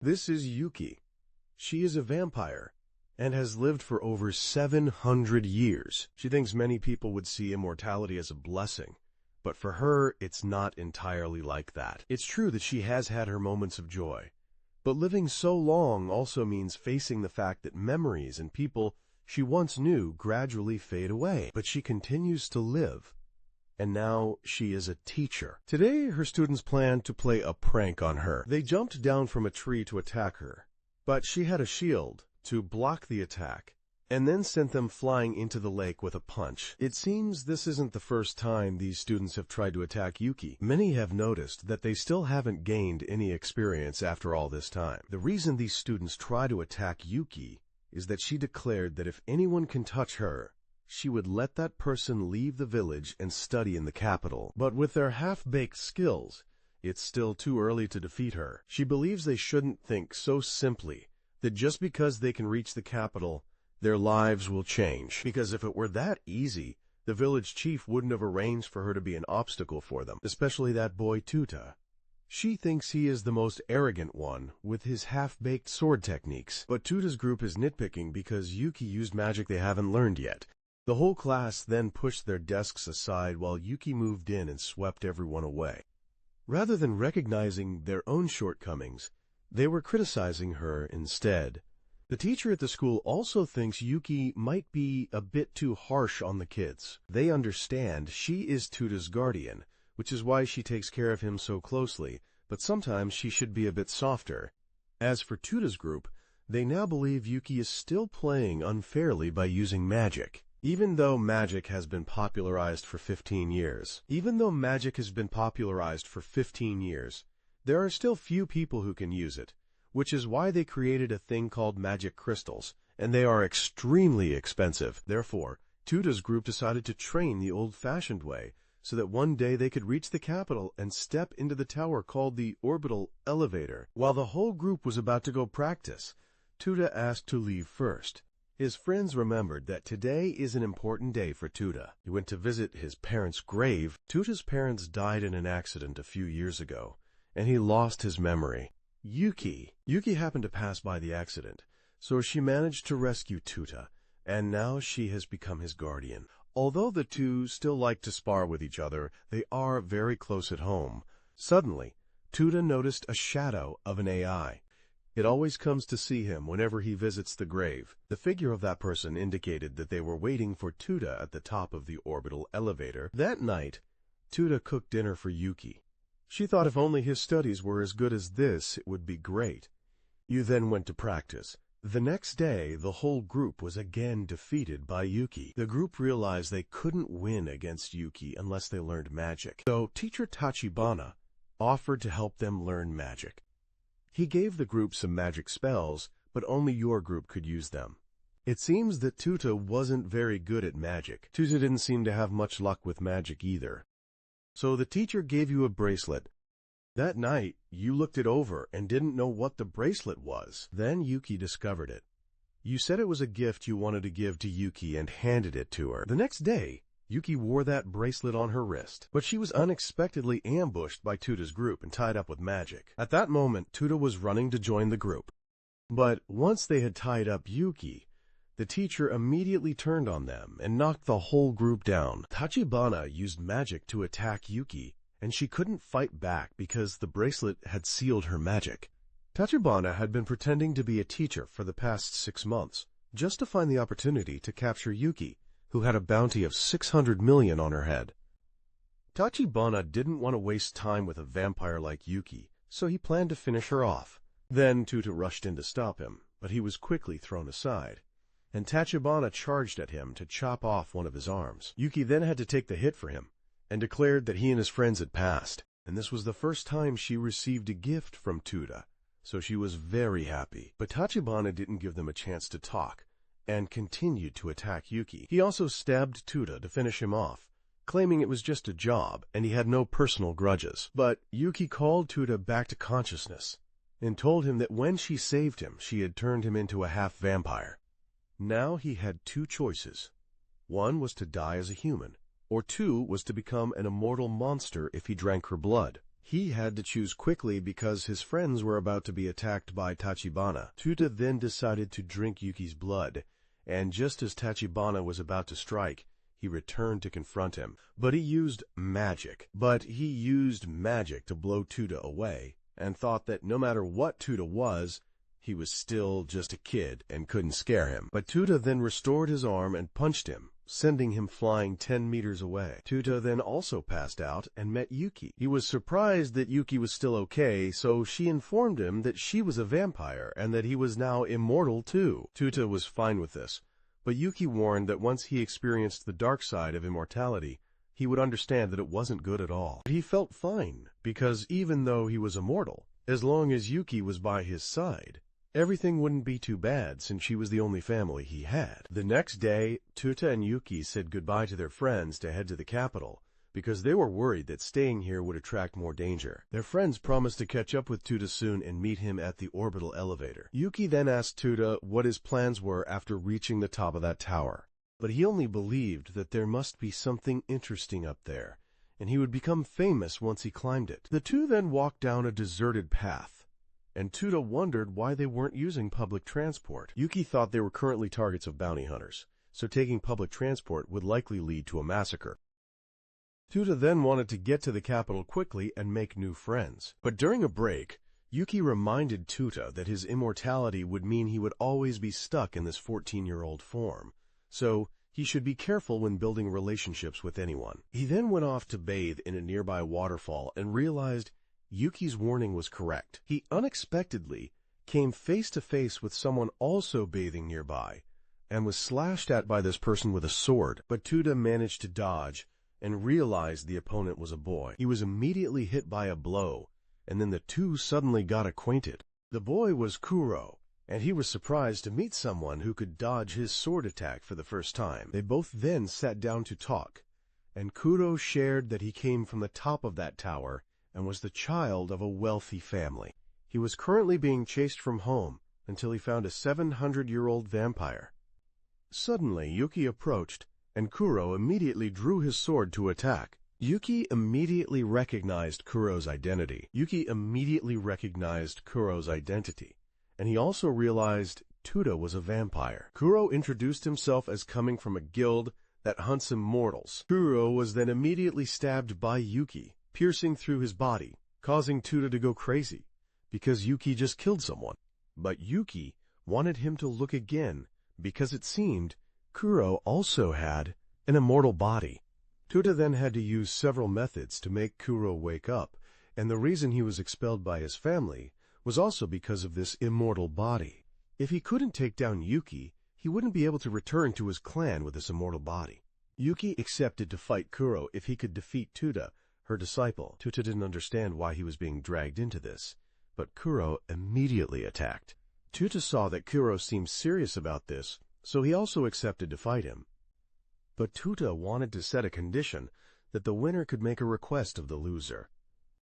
This is Yuki. She is a vampire and has lived for over 700 years. She thinks many people would see immortality as a blessing, but for her, it's not entirely like that. It's true that she has had her moments of joy, but living so long also means facing the fact that memories and people she once knew gradually fade away. But she continues to live, and now she is a teacher. Today, her students planned to play a prank on her. They jumped down from a tree to attack her, but she had a shield to block the attack, and then sent them flying into the lake with a punch. It seems this isn't the first time these students have tried to attack Yuki. Many have noticed that they still haven't gained any experience after all this time. The reason these students try to attack Yuki is that she declared that if anyone can touch her, she would let that person leave the village and study in the capital. But with their half-baked skills, it's still too early to defeat her. She believes they shouldn't think so simply that just because they can reach the capital, their lives will change. Because if it were that easy, the village chief wouldn't have arranged for her to be an obstacle for them, especially that boy Tuta. She thinks he is the most arrogant one with his half-baked sword techniques. But Tuta's group is nitpicking because Yuki used magic they haven't learned yet. The whole class then pushed their desks aside while Yuki moved in and swept everyone away. Rather than recognizing their own shortcomings, they were criticizing her instead. The teacher at the school also thinks Yuki might be a bit too harsh on the kids. They understand she is Tuta's guardian, which is why she takes care of him so closely, but sometimes she should be a bit softer. As for Tuta's group, they now believe Yuki is still playing unfairly by using magic. Even though magic has been popularized for 15 years, there are still few people who can use it, which is why they created a thing called magic crystals, and they are extremely expensive. Therefore, Tuta's group decided to train the old-fashioned way, so that one day they could reach the capital and step into the tower called the orbital elevator. While the whole group was about to go practice, Tuta asked to leave first. His friends remembered that today is an important day for Tuta. He went to visit his parents' grave. Tuta's parents died in an accident a few years ago, and he lost his memory. Yuki happened to pass by the accident, so she managed to rescue Tuta, and now she has become his guardian. Although the two still like to spar with each other, they are very close at home. Suddenly, Tuta noticed a shadow of an AI. It always comes to see him whenever he visits the grave. The figure of that person indicated that they were waiting for Tuta at the top of the orbital elevator. That night, Tuta cooked dinner for Yuki. She thought if only his studies were as good as this, it would be great. You then went to practice. The next day, the whole group was again defeated by Yuki. The group realized they couldn't win against Yuki unless they learned magic. So teacher Tachibana offered to help them learn magic. He gave the group some magic spells, but only your group could use them. It seems that Tuta wasn't very good at magic. Tuta didn't seem to have much luck with magic either. So the teacher gave you a bracelet. That night, you looked it over and didn't know what the bracelet was. Then Yuki discovered it. You said it was a gift you wanted to give to Yuki and handed it to her. The next day, Yuki wore that bracelet on her wrist, but she was unexpectedly ambushed by Tuta's group and tied up with magic. At that moment, Tuta was running to join the group. But once they had tied up Yuki, the teacher immediately turned on them and knocked the whole group down. Tachibana used magic to attack Yuki, and she couldn't fight back because the bracelet had sealed her magic. Tachibana had been pretending to be a teacher for the past 6 months, just to find the opportunity to capture Yuki, who had a bounty of 600 million on her head. Tachibana didn't want to waste time with a vampire like Yuki, so he planned to finish her off. Then Tuta rushed in to stop him, but he was quickly thrown aside, and Tachibana charged at him to chop off one of his arms. Yuki then had to take the hit for him, and declared that he and his friends had passed, and this was the first time she received a gift from Tuta, so she was very happy. But Tachibana didn't give them a chance to talk, and continued to attack Yuki. He also stabbed Tuta to finish him off, claiming it was just a job, and he had no personal grudges. But Yuki called Tuta back to consciousness, and told him that when she saved him, she had turned him into a half-vampire. Now he had 2 choices. One was to die as a human, or 2 was to become an immortal monster if he drank her blood. He had to choose quickly because his friends were about to be attacked by Tachibana. Tuta then decided to drink Yuki's blood, and just as Tachibana was about to strike, he returned to confront him. But he used magic to blow Tuta away, and thought that no matter what Tuta was, he was still just a kid and couldn't scare him. But Tuta then restored his arm and punched him, sending him flying 10 meters away. Tuta then also passed out and met Yuki. He was surprised that Yuki was still okay, so she informed him that she was a vampire and that he was now immortal too. Tuta was fine with this, but Yuki warned that once he experienced the dark side of immortality, he would understand that it wasn't good at all. But he felt fine, because even though he was immortal, as long as Yuki was by his side, everything wouldn't be too bad since she was the only family he had. The next day, Tuta and Yuki said goodbye to their friends to head to the capital, because they were worried that staying here would attract more danger. Their friends promised to catch up with Tuta soon and meet him at the orbital elevator. Yuki then asked Tuta what his plans were after reaching the top of that tower, but he only believed that there must be something interesting up there, and he would become famous once he climbed it. The two then walked down a deserted path, and Tuta wondered why they weren't using public transport. Yuki thought they were currently targets of bounty hunters, so taking public transport would likely lead to a massacre. Tuta then wanted to get to the capital quickly and make new friends. But during a break, Yuki reminded Tuta that his immortality would mean he would always be stuck in this 14-year-old form, so he should be careful when building relationships with anyone. He then went off to bathe in a nearby waterfall and realized Yuki's warning was correct. He unexpectedly came face to face with someone also bathing nearby and was slashed at by this person with a sword, but Tuta managed to dodge and realized the opponent was a boy. He was immediately hit by a blow, and then the two suddenly got acquainted. The boy was Kuro, and he was surprised to meet someone who could dodge his sword attack for the first time. They both then sat down to talk, and Kuro shared that he came from the top of that tower and was the child of a wealthy family. He was currently being chased from home until he found a 700-year-old vampire. Suddenly, Yuki approached, and Kuro immediately drew his sword to attack. Yuki immediately recognized Kuro's identity. And he also realized Tuta was a vampire. Kuro introduced himself as coming from a guild that hunts immortals. Kuro was then immediately stabbed by Yuki, piercing through his body, causing Tuta to go crazy, because Yuki just killed someone. But Yuki wanted him to look again, because it seemed Kuro also had an immortal body. Tuta then had to use several methods to make Kuro wake up, and the reason he was expelled by his family was also because of this immortal body. If he couldn't take down Yuki, he wouldn't be able to return to his clan with this immortal body. Yuki accepted to fight Kuro if he could defeat Tuta, her disciple. Tuta didn't understand why he was being dragged into this, but Kuro immediately attacked. Tuta saw that Kuro seemed serious about this, so he also accepted to fight him. But Tuta wanted to set a condition that the winner could make a request of the loser.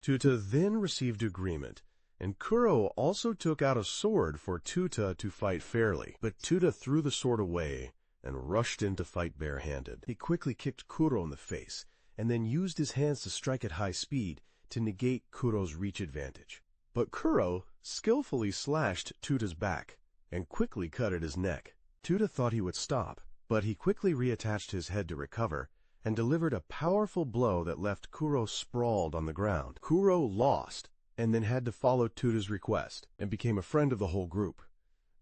Tuta then received agreement, and Kuro also took out a sword for Tuta to fight fairly. But Tuta threw the sword away and rushed in to fight barehanded. He quickly kicked Kuro in the face, and then used his hands to strike at high speed to negate Kuro's reach advantage. But Kuro skillfully slashed Tuta's back and quickly cut at his neck. Tuta thought he would stop, but he quickly reattached his head to recover and delivered a powerful blow that left Kuro sprawled on the ground. Kuro lost and then had to follow Tuta's request and became a friend of the whole group.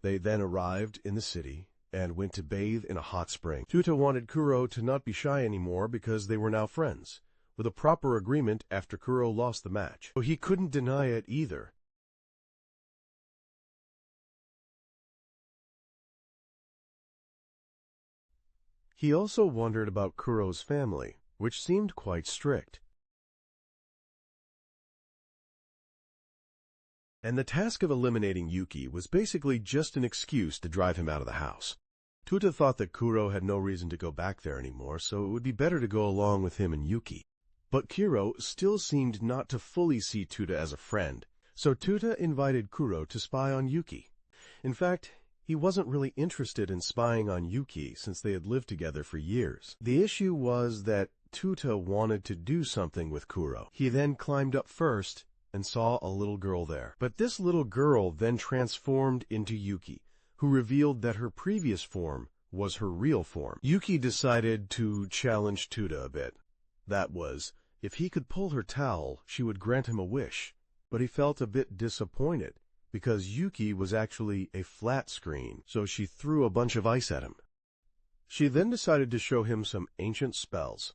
They then arrived in the city and went to bathe in a hot spring. Tuta wanted Kuro to not be shy anymore because they were now friends, with a proper agreement after Kuro lost the match. So he couldn't deny it either. He also wondered about Kuro's family, which seemed quite strict. And the task of eliminating Yuki was basically just an excuse to drive him out of the house. Tuta thought that Kuro had no reason to go back there anymore, so it would be better to go along with him and Yuki. But Kuro still seemed not to fully see Tuta as a friend, so Tuta invited Kuro to spy on Yuki. In fact, he wasn't really interested in spying on Yuki since they had lived together for years. The issue was that Tuta wanted to do something with Kuro. He then climbed up first and saw a little girl there. But this little girl then transformed into Yuki, who revealed that her previous form was her real form. Yuki decided to challenge Tuta a bit. That was, if he could pull her towel, she would grant him a wish. But he felt a bit disappointed, because Yuki was actually a flat screen, so she threw a bunch of ice at him. She then decided to show him some ancient spells.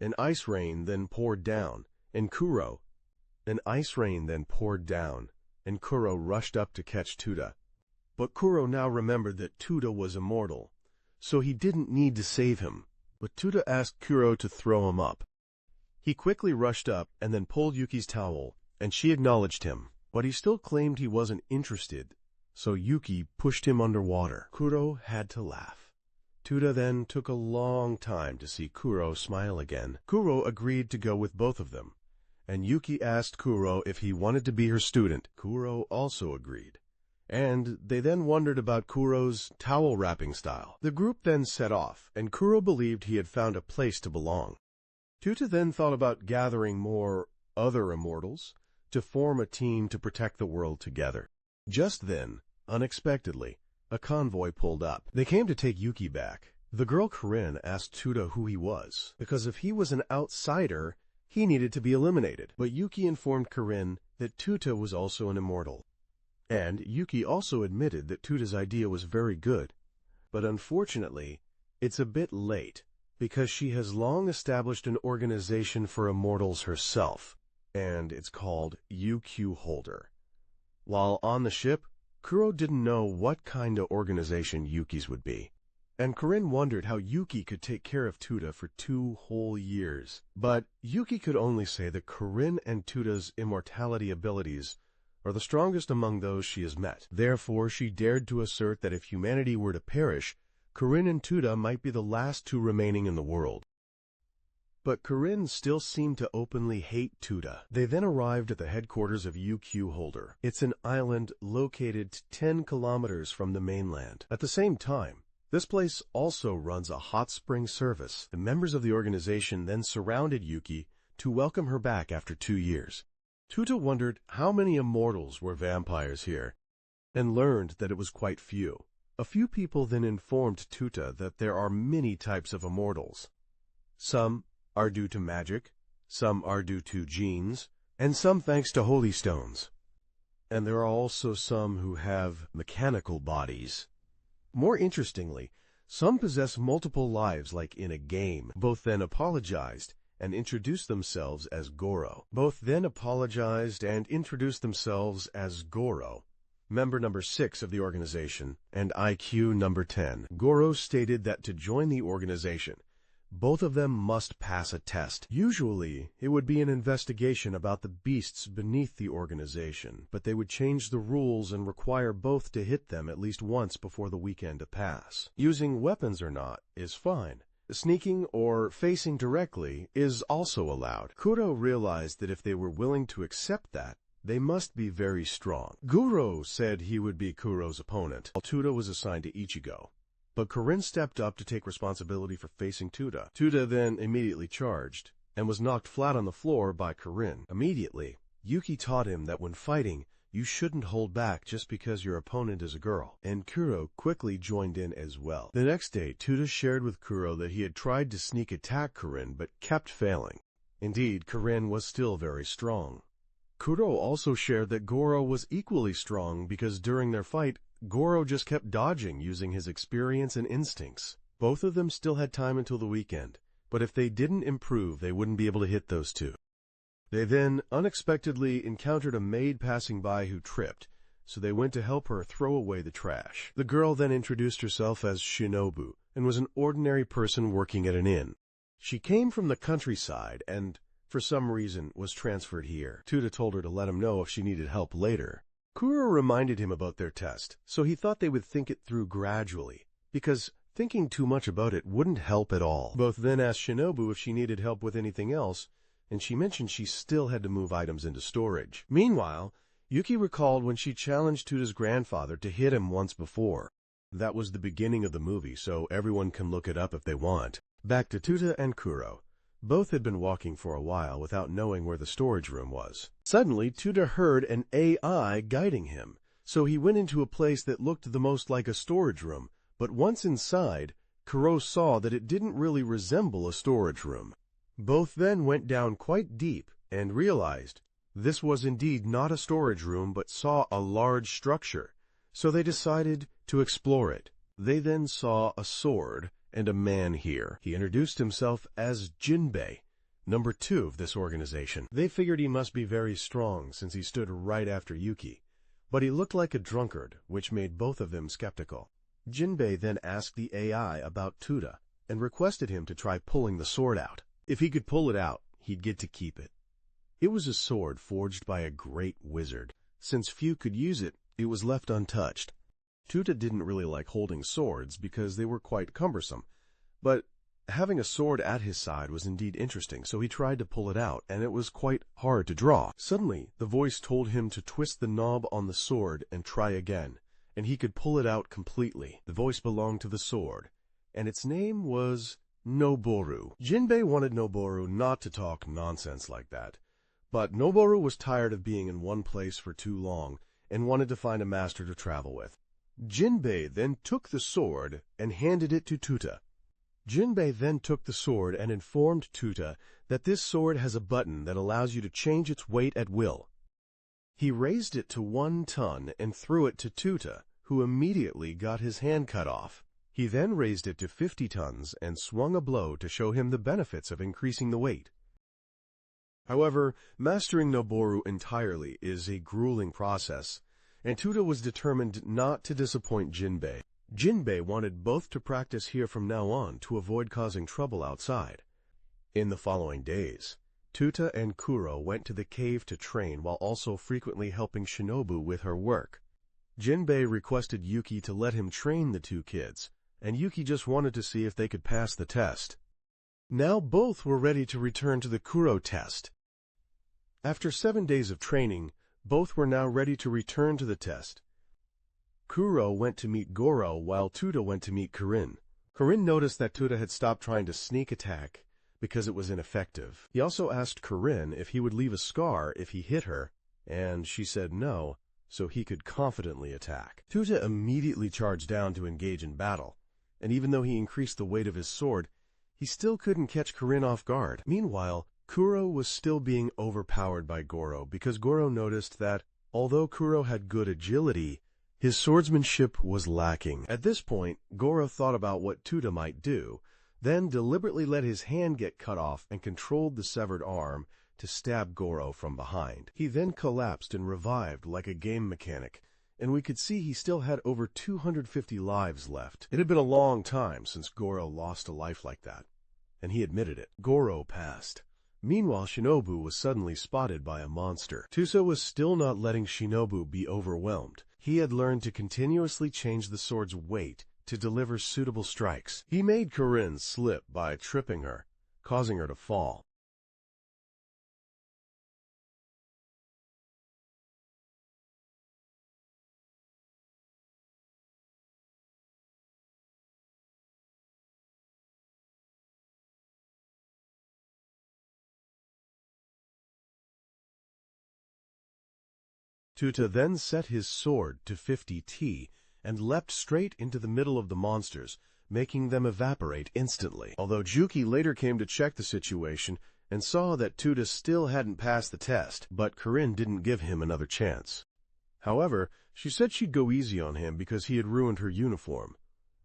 An ice rain then poured down, and Kuro rushed up to catch Tuta. But Kuro now remembered that Tuta was immortal, so he didn't need to save him. But Tuta asked Kuro to throw him up. He quickly rushed up and then pulled Yuki's towel, and she acknowledged him. But he still claimed he wasn't interested, so Yuki pushed him underwater. Kuro had to laugh. Tuta then took a long time to see Kuro smile again. Kuro agreed to go with both of them, and Yuki asked Kuro if he wanted to be her student. Kuro also agreed, and they then wondered about Kuro's towel wrapping style. The group then set off, and Kuro believed he had found a place to belong. Tuta then thought about gathering more other immortals to form a team to protect the world together. Just then, unexpectedly, a convoy pulled up. They came to take Yuki back. The girl Corinne asked Tuta who he was, because if he was an outsider, he needed to be eliminated. But Yuki informed Corinne that Tuta was also an immortal. And Yuki also admitted that Tuta's idea was very good. But unfortunately, it's a bit late, because she has long established an organization for immortals herself, and it's called UQ Holder. While on the ship, Kuro didn't know what kind of organization Yuki's would be, and Corinne wondered how Yuki could take care of Tuta for 2 whole years. But Yuki could only say that Corinne and Tuta's immortality abilities are the strongest among those she has met. Therefore, she dared to assert that if humanity were to perish, Corinne and Tuta might be the last 2 remaining in the world. But Corinne still seemed to openly hate Tuta. They then arrived at the headquarters of UQ Holder. It's an island located 10 kilometers from the mainland. At the same time, this place also runs a hot spring service. The members of the organization then surrounded Yuki to welcome her back after 2 years. Tuta wondered how many immortals were vampires here, and learned that it was quite few. A few people then informed Tuta that there are many types of immortals. Some are due to magic, some are due to genes, and some thanks to holy stones. And there are also some who have mechanical bodies. More interestingly, some possess multiple lives like in a game. Both then apologized and introduced themselves as Goro. Member number 6 of the organization, and IQ number 10. Goro stated that to join the organization, both of them must pass a test. Usually, it would be an investigation about the beasts beneath the organization, but they would change the rules and require both to hit them at least once before the weekend to pass. Using weapons or not is fine. Sneaking or facing directly is also allowed. Kuro realized that if they were willing to accept that, they must be very strong. Guro said he would be Kuro's opponent, while Tuta was assigned to Ichigo. But Corinne stepped up to take responsibility for facing Tuta. Tuta then immediately charged, and was knocked flat on the floor by Corinne. Immediately, Yuki taught him that when fighting, you shouldn't hold back just because your opponent is a girl, and Kuro quickly joined in as well. The next day, Tuta shared with Kuro that he had tried to sneak attack Corinne but kept failing. Indeed, Corinne was still very strong. Kuro also shared that Goro was equally strong because during their fight, Goro just kept dodging using his experience and instincts. Both of them still had time until the weekend, but if they didn't improve, they wouldn't be able to hit those 2. They then unexpectedly encountered a maid passing by who tripped, so they went to help her throw away the trash. The girl then introduced herself as Shinobu and was an ordinary person working at an inn. She came from the countryside and, for some reason, was transferred here. Tuta told her to let him know if she needed help later. Kuro reminded him about their test, so he thought they would think it through gradually, because thinking too much about it wouldn't help at all. Both then asked Shinobu if she needed help with anything else, and she mentioned she still had to move items into storage. Meanwhile, Yuki recalled when she challenged Tuta's grandfather to hit him once before. That was the beginning of the movie, so everyone can look it up if they want. Back to Tuta and Kuro. Both had been walking for a while without knowing where the storage room was. Suddenly, Tuta heard an AI guiding him, so he went into a place that looked the most like a storage room, but once inside, Kuro saw that it didn't really resemble a storage room. Both then went down quite deep and realized this was indeed not a storage room but saw a large structure, so they decided to explore it. They then saw a sword and a man here. He introduced himself as Jinbei, number 2 of this organization. They figured he must be very strong since he stood right after Yuki, but he looked like a drunkard, which made both of them skeptical. Jinbei then asked the AI about Tuta and requested him to try pulling the sword out. If he could pull it out, he'd get to keep it. It was a sword forged by a great wizard. Since few could use it, it was left untouched. Tuta didn't really like holding swords because they were quite cumbersome, but having a sword at his side was indeed interesting, so he tried to pull it out, and it was quite hard to draw. Suddenly, the voice told him to twist the knob on the sword and try again, and he could pull it out completely. The voice belonged to the sword, and its name was Noboru. Jinbei wanted Noboru not to talk nonsense like that, but Noboru was tired of being in one place for too long and wanted to find a master to travel with. Jinbei then took the sword and handed it to Tuta. Jinbei then took the sword and informed Tuta that this sword has a button that allows you to change its weight at will. He raised it to 1 ton and threw it to Tuta, who immediately got his hand cut off. He then raised it to 50 tons and swung a blow to show him the benefits of increasing the weight. However, mastering Noboru entirely is a grueling process, and Tuta was determined not to disappoint Jinbei. Jinbei wanted both to practice here from now on to avoid causing trouble outside. In the following days, Tuta and Kuro went to the cave to train while also frequently helping Shinobu with her work. Jinbei requested Yuki to let him train the 2 kids, and Yuki just wanted to see if they could pass the test. Now both were ready to return to the Kuro test. After 7 days of training, both were now ready to return to the test. Kuro went to meet Goro while Tuta went to meet Kurin. Kurin noticed that Tuta had stopped trying to sneak attack because it was ineffective. He also asked Kurin if he would leave a scar if he hit her, and she said no, so he could confidently attack. Tuta immediately charged down to engage in battle, and even though he increased the weight of his sword, he still couldn't catch Kurin off guard. Meanwhile, Kuro was still being overpowered by Goro because Goro noticed that, although Kuro had good agility, his swordsmanship was lacking. At this point, Goro thought about what Tuta might do, then deliberately let his hand get cut off and controlled the severed arm to stab Goro from behind. He then collapsed and revived like a game mechanic, and we could see he still had over 250 lives left. It had been a long time since Goro lost a life like that, and he admitted it. Goro passed. Meanwhile, Shinobu was suddenly spotted by a monster. Tusa was still not letting Shinobu be overwhelmed. He had learned to continuously change the sword's weight to deliver suitable strikes. He made Kurin slip by tripping her, causing her to fall. Tuta then set his sword to 50T and leapt straight into the middle of the monsters, making them evaporate instantly. Although Juki later came to check the situation and saw that Tuta still hadn't passed the test, but Kurin didn't give him another chance. However, she said she'd go easy on him because he had ruined her uniform.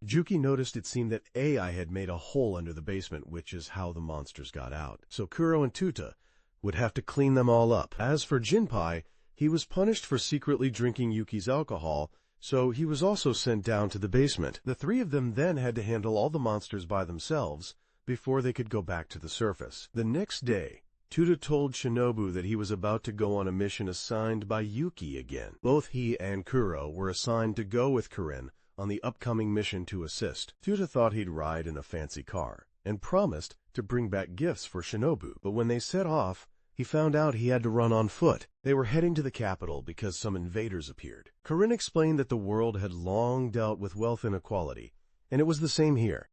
Juki noticed it seemed that AI had made a hole under the basement, which is how the monsters got out. So Kuro and Tuta would have to clean them all up. As for Jinpai, he was punished for secretly drinking Yuki's alcohol, so he was also sent down to the basement. The 3 of them then had to handle all the monsters by themselves before they could go back to the surface. The next day, Tuta told Shinobu that he was about to go on a mission assigned by Yuki again. Both he and Kuro were assigned to go with Kurin on the upcoming mission to assist. Tuta thought he'd ride in a fancy car and promised to bring back gifts for Shinobu, but when they set off, he found out he had to run on foot. They were heading to the capital because some invaders appeared. Kurin explained that the world had long dealt with wealth inequality, and it was the same here.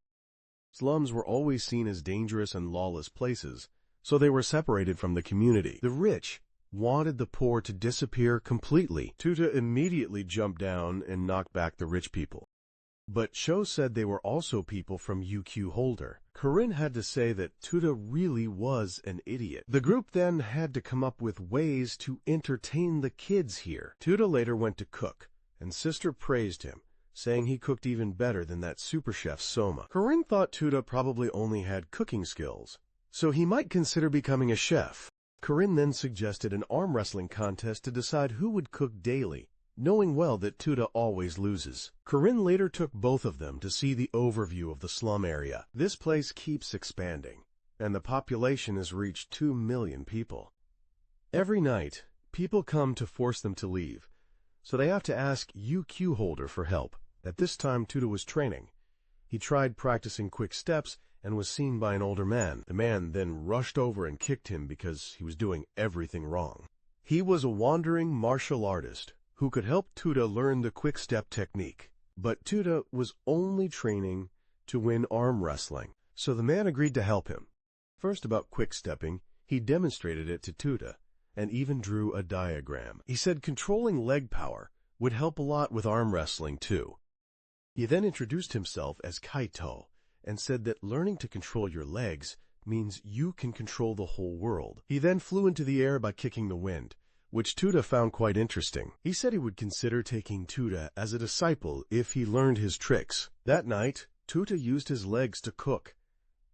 Slums were always seen as dangerous and lawless places, so they were separated from the community. The rich wanted the poor to disappear completely. Tuta immediately jumped down and knocked back the rich people. But Sho said they were also people from UQ Holder. Corinne had to say that Tuta really was an idiot. The group then had to come up with ways to entertain the kids here. Tuta later went to cook, and Sister praised him, saying he cooked even better than that super chef Soma. Corinne thought Tuta probably only had cooking skills, so he might consider becoming a chef. Corinne then suggested an arm wrestling contest to decide who would cook daily, knowing well that Tuta always loses. Corinne later took both of them to see the overview of the slum area. This place keeps expanding, and the population has reached 2 million people. Every night, people come to force them to leave, so they have to ask UQ Holder for help. At this time, Tuta was training. He tried practicing quick steps and was seen by an older man. The man then rushed over and kicked him because he was doing everything wrong. He was a wandering martial artist who could help Tuta learn the quick-step technique. But Tuta was only training to win arm wrestling, so the man agreed to help him. First, about quick-stepping, he demonstrated it to Tuta, and even drew a diagram. He said controlling leg power would help a lot with arm wrestling, too. He then introduced himself as Kaito, and said that learning to control your legs means you can control the whole world. He then flew into the air by kicking the wind, which Tuta found quite interesting. He said he would consider taking Tuta as a disciple if he learned his tricks. That night, Tuta used his legs to cook,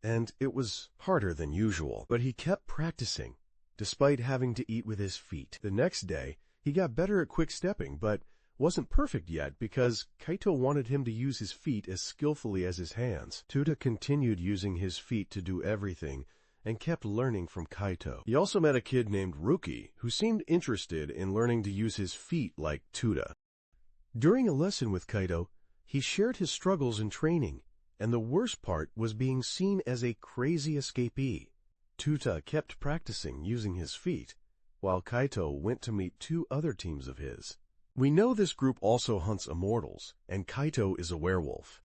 and it was harder than usual, but he kept practicing, despite having to eat with his feet. The next day, he got better at quick stepping, but wasn't perfect yet because Kaito wanted him to use his feet as skillfully as his hands. Tuta continued using his feet to do everything, and kept learning from Kaito. He also met a kid named Ruki, who seemed interested in learning to use his feet like Tuta. During a lesson with Kaito, he shared his struggles in training, and the worst part was being seen as a crazy escapee. Tuta kept practicing using his feet, while Kaito went to meet 2 other teams of his. We know this group also hunts immortals, and Kaito is a werewolf.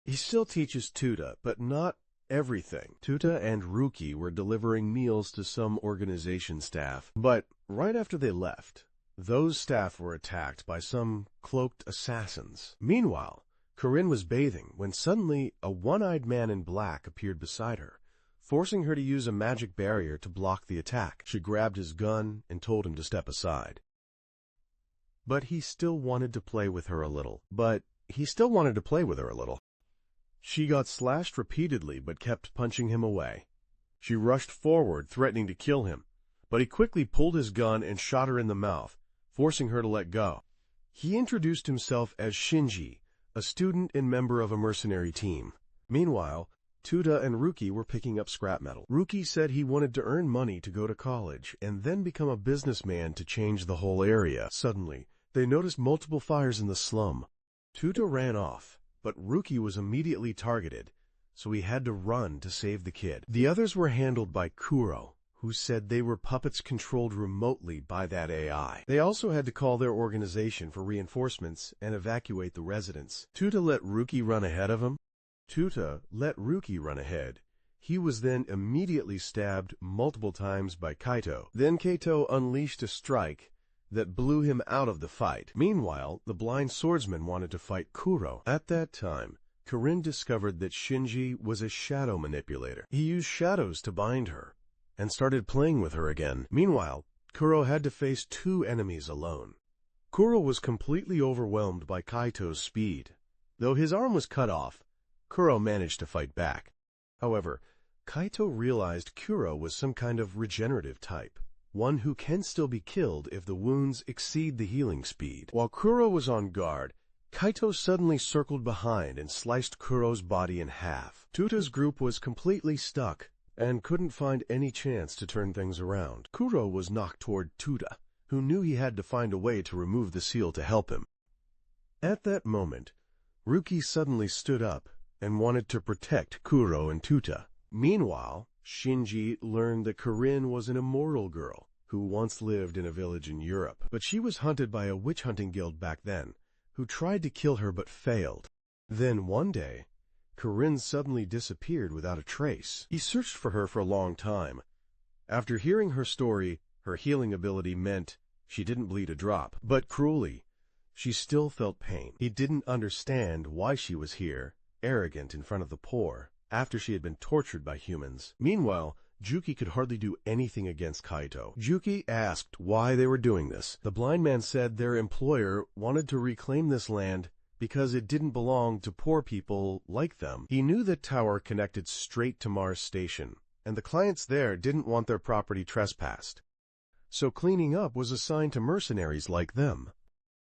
He still teaches Tuta, but not everything. Tuta and Ruki were delivering meals to some organization staff, but right after they left, those staff were attacked by some cloaked assassins. Meanwhile, Corinne was bathing when suddenly a one-eyed man in black appeared beside her, forcing her to use a magic barrier to block the attack. She grabbed his gun and told him to step aside. But he still wanted to play with her a little. She got slashed repeatedly but kept punching him away. She rushed forward, threatening to kill him, but he quickly pulled his gun and shot her in the mouth, forcing her to let go. He introduced himself as Shinji, a student and member of a mercenary team. Meanwhile, Tuta and Ruki were picking up scrap metal. Ruki said he wanted to earn money to go to college and then become a businessman to change the whole area. Suddenly, they noticed multiple fires in the slum. Tuta ran off, but Ruki was immediately targeted, so he had to run to save the kid. The others were handled by Kuro, who said they were puppets controlled remotely by that AI. They also had to call their organization for reinforcements and evacuate the residents. Tuta let Ruki run ahead of him. He was then immediately stabbed multiple times by Kaito. Then Kaito unleashed a strike that blew him out of the fight. Meanwhile, the blind swordsman wanted to fight Kuro. At that time, Corinne discovered that Shinji was a shadow manipulator. He used shadows to bind her, and started playing with her again. Meanwhile, Kuro had to face 2 enemies alone. Kuro was completely overwhelmed by Kaito's speed. Though his arm was cut off, Kuro managed to fight back. However, Kaito realized Kuro was some kind of regenerative type, one who can still be killed if the wounds exceed the healing speed. While Kuro was on guard, Kaito suddenly circled behind and sliced Kuro's body in half. Tuta's group was completely stuck and couldn't find any chance to turn things around. Kuro was knocked toward Tuta, who knew he had to find a way to remove the seal to help him. At that moment, Ruki suddenly stood up and wanted to protect Kuro and Tuta. Meanwhile, Shinji learned that Corinne was an immortal girl who once lived in a village in Europe, but she was hunted by a witch-hunting guild back then, who tried to kill her but failed. Then one day, Corinne suddenly disappeared without a trace. He searched for her for a long time. After hearing her story, her healing ability meant she didn't bleed a drop, but cruelly. She still felt pain. He didn't understand why she was here, arrogant in front of the poor, after she had been tortured by humans. Meanwhile, Juki could hardly do anything against Kaito. Juki asked why they were doing this. The blind man said their employer wanted to reclaim this land because it didn't belong to poor people like them. He knew the tower connected straight to Mars Station, and the clients there didn't want their property trespassed. So cleaning up was assigned to mercenaries like them.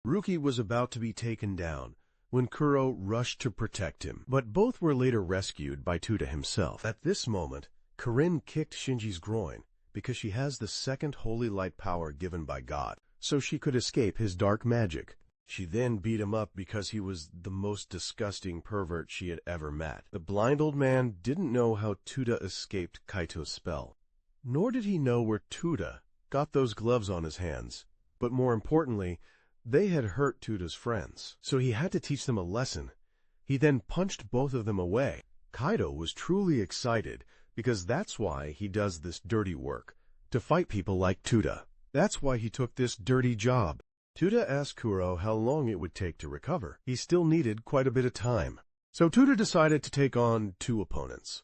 Ruki was about to be taken down when Kuro rushed to protect him, but both were later rescued by Tuta himself. At this moment, Corinne kicked Shinji's groin because she has the second holy light power given by God, so she could escape his dark magic. She then beat him up because he was the most disgusting pervert she had ever met. The blind old man didn't know how Tuta escaped Kaito's spell, nor did he know where Tuta got those gloves on his hands. But more importantly, they had hurt Tuta's friends, so he had to teach them a lesson. He then punched both of them away. Kaito was truly excited because that's why he does this dirty work, to fight people like Tuta. That's why he took this dirty job. Tuta asked Kuro how long it would take to recover. He still needed quite a bit of time. So Tuta decided to take on 2 opponents.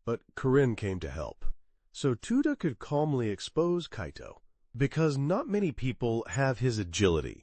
But Corinne came to help, so Tuta could calmly expose Kaito, because not many people have his agility.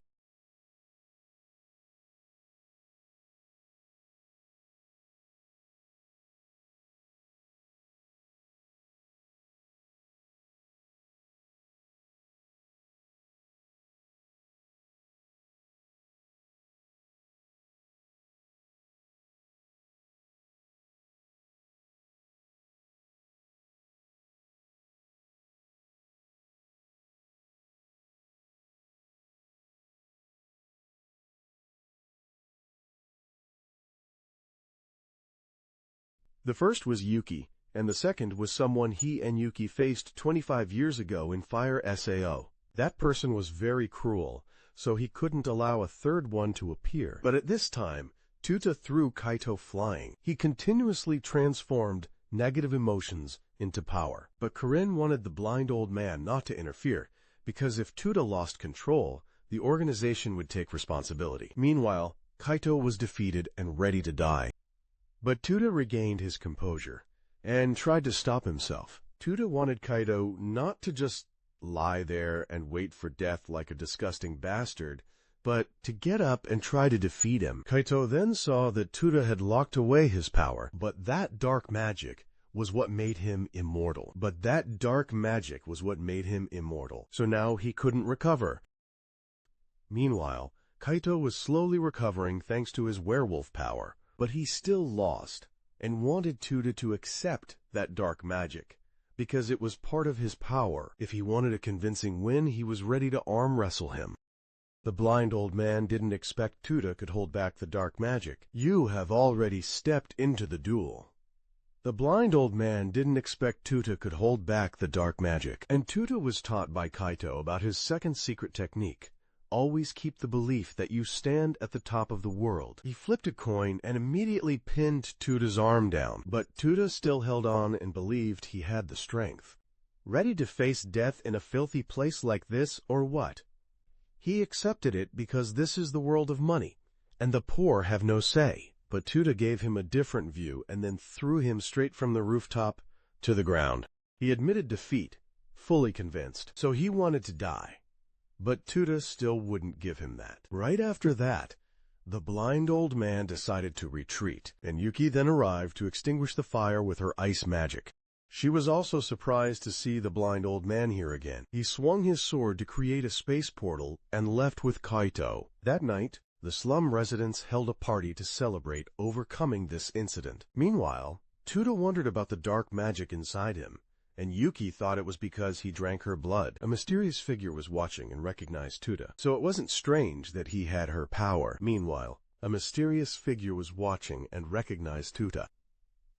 The first was Yuki, and the second was someone he and Yuki faced 25 years ago in Fire Sao. That person was very cruel, so he couldn't allow a third one to appear. But at this time, Tuta threw Kaito flying. He continuously transformed negative emotions into power. But Corinne wanted the blind old man not to interfere, because if Tuta lost control, the organization would take responsibility. Meanwhile, Kaito was defeated and ready to die. But Tuta regained his composure and tried to stop himself. Tuta wanted Kaito not to just lie there and wait for death like a disgusting bastard, but to get up and try to defeat him. Kaito then saw that Tuta had locked away his power, but that dark magic was what made him immortal. So now he couldn't recover. Meanwhile, Kaito was slowly recovering thanks to his werewolf power. But he still lost, and wanted Tuta to accept that dark magic, because it was part of his power. If he wanted a convincing win, he was ready to arm wrestle him. The blind old man didn't expect Tuta could hold back the dark magic. You have already stepped into the duel. The blind old man didn't expect Tuta could hold back the dark magic, and Tuta was taught by Kaito about his second secret technique. Always keep the belief that you stand at the top of the world. He flipped a coin and immediately pinned Tuta's arm down, but Tuta still held on and believed he had the strength. Ready to face death in a filthy place like this, or what? He accepted it because this is the world of money, and the poor have no say. But Tuta gave him a different view and then threw him straight from the rooftop to the ground. He admitted defeat, fully convinced, so he wanted to die. But Tuta still wouldn't give him that. Right after that, the blind old man decided to retreat, and Yuki then arrived to extinguish the fire with her ice magic. She was also surprised to see the blind old man here again. He swung his sword to create a space portal and left with Kaito. That night, the slum residents held a party to celebrate overcoming this incident. Meanwhile, Tuta wondered about the dark magic inside him, and Yuki thought it was because he drank her blood. A mysterious figure was watching and recognized Tuta, so it wasn't strange that he had her power. Meanwhile, a mysterious figure was watching and recognized Tuta.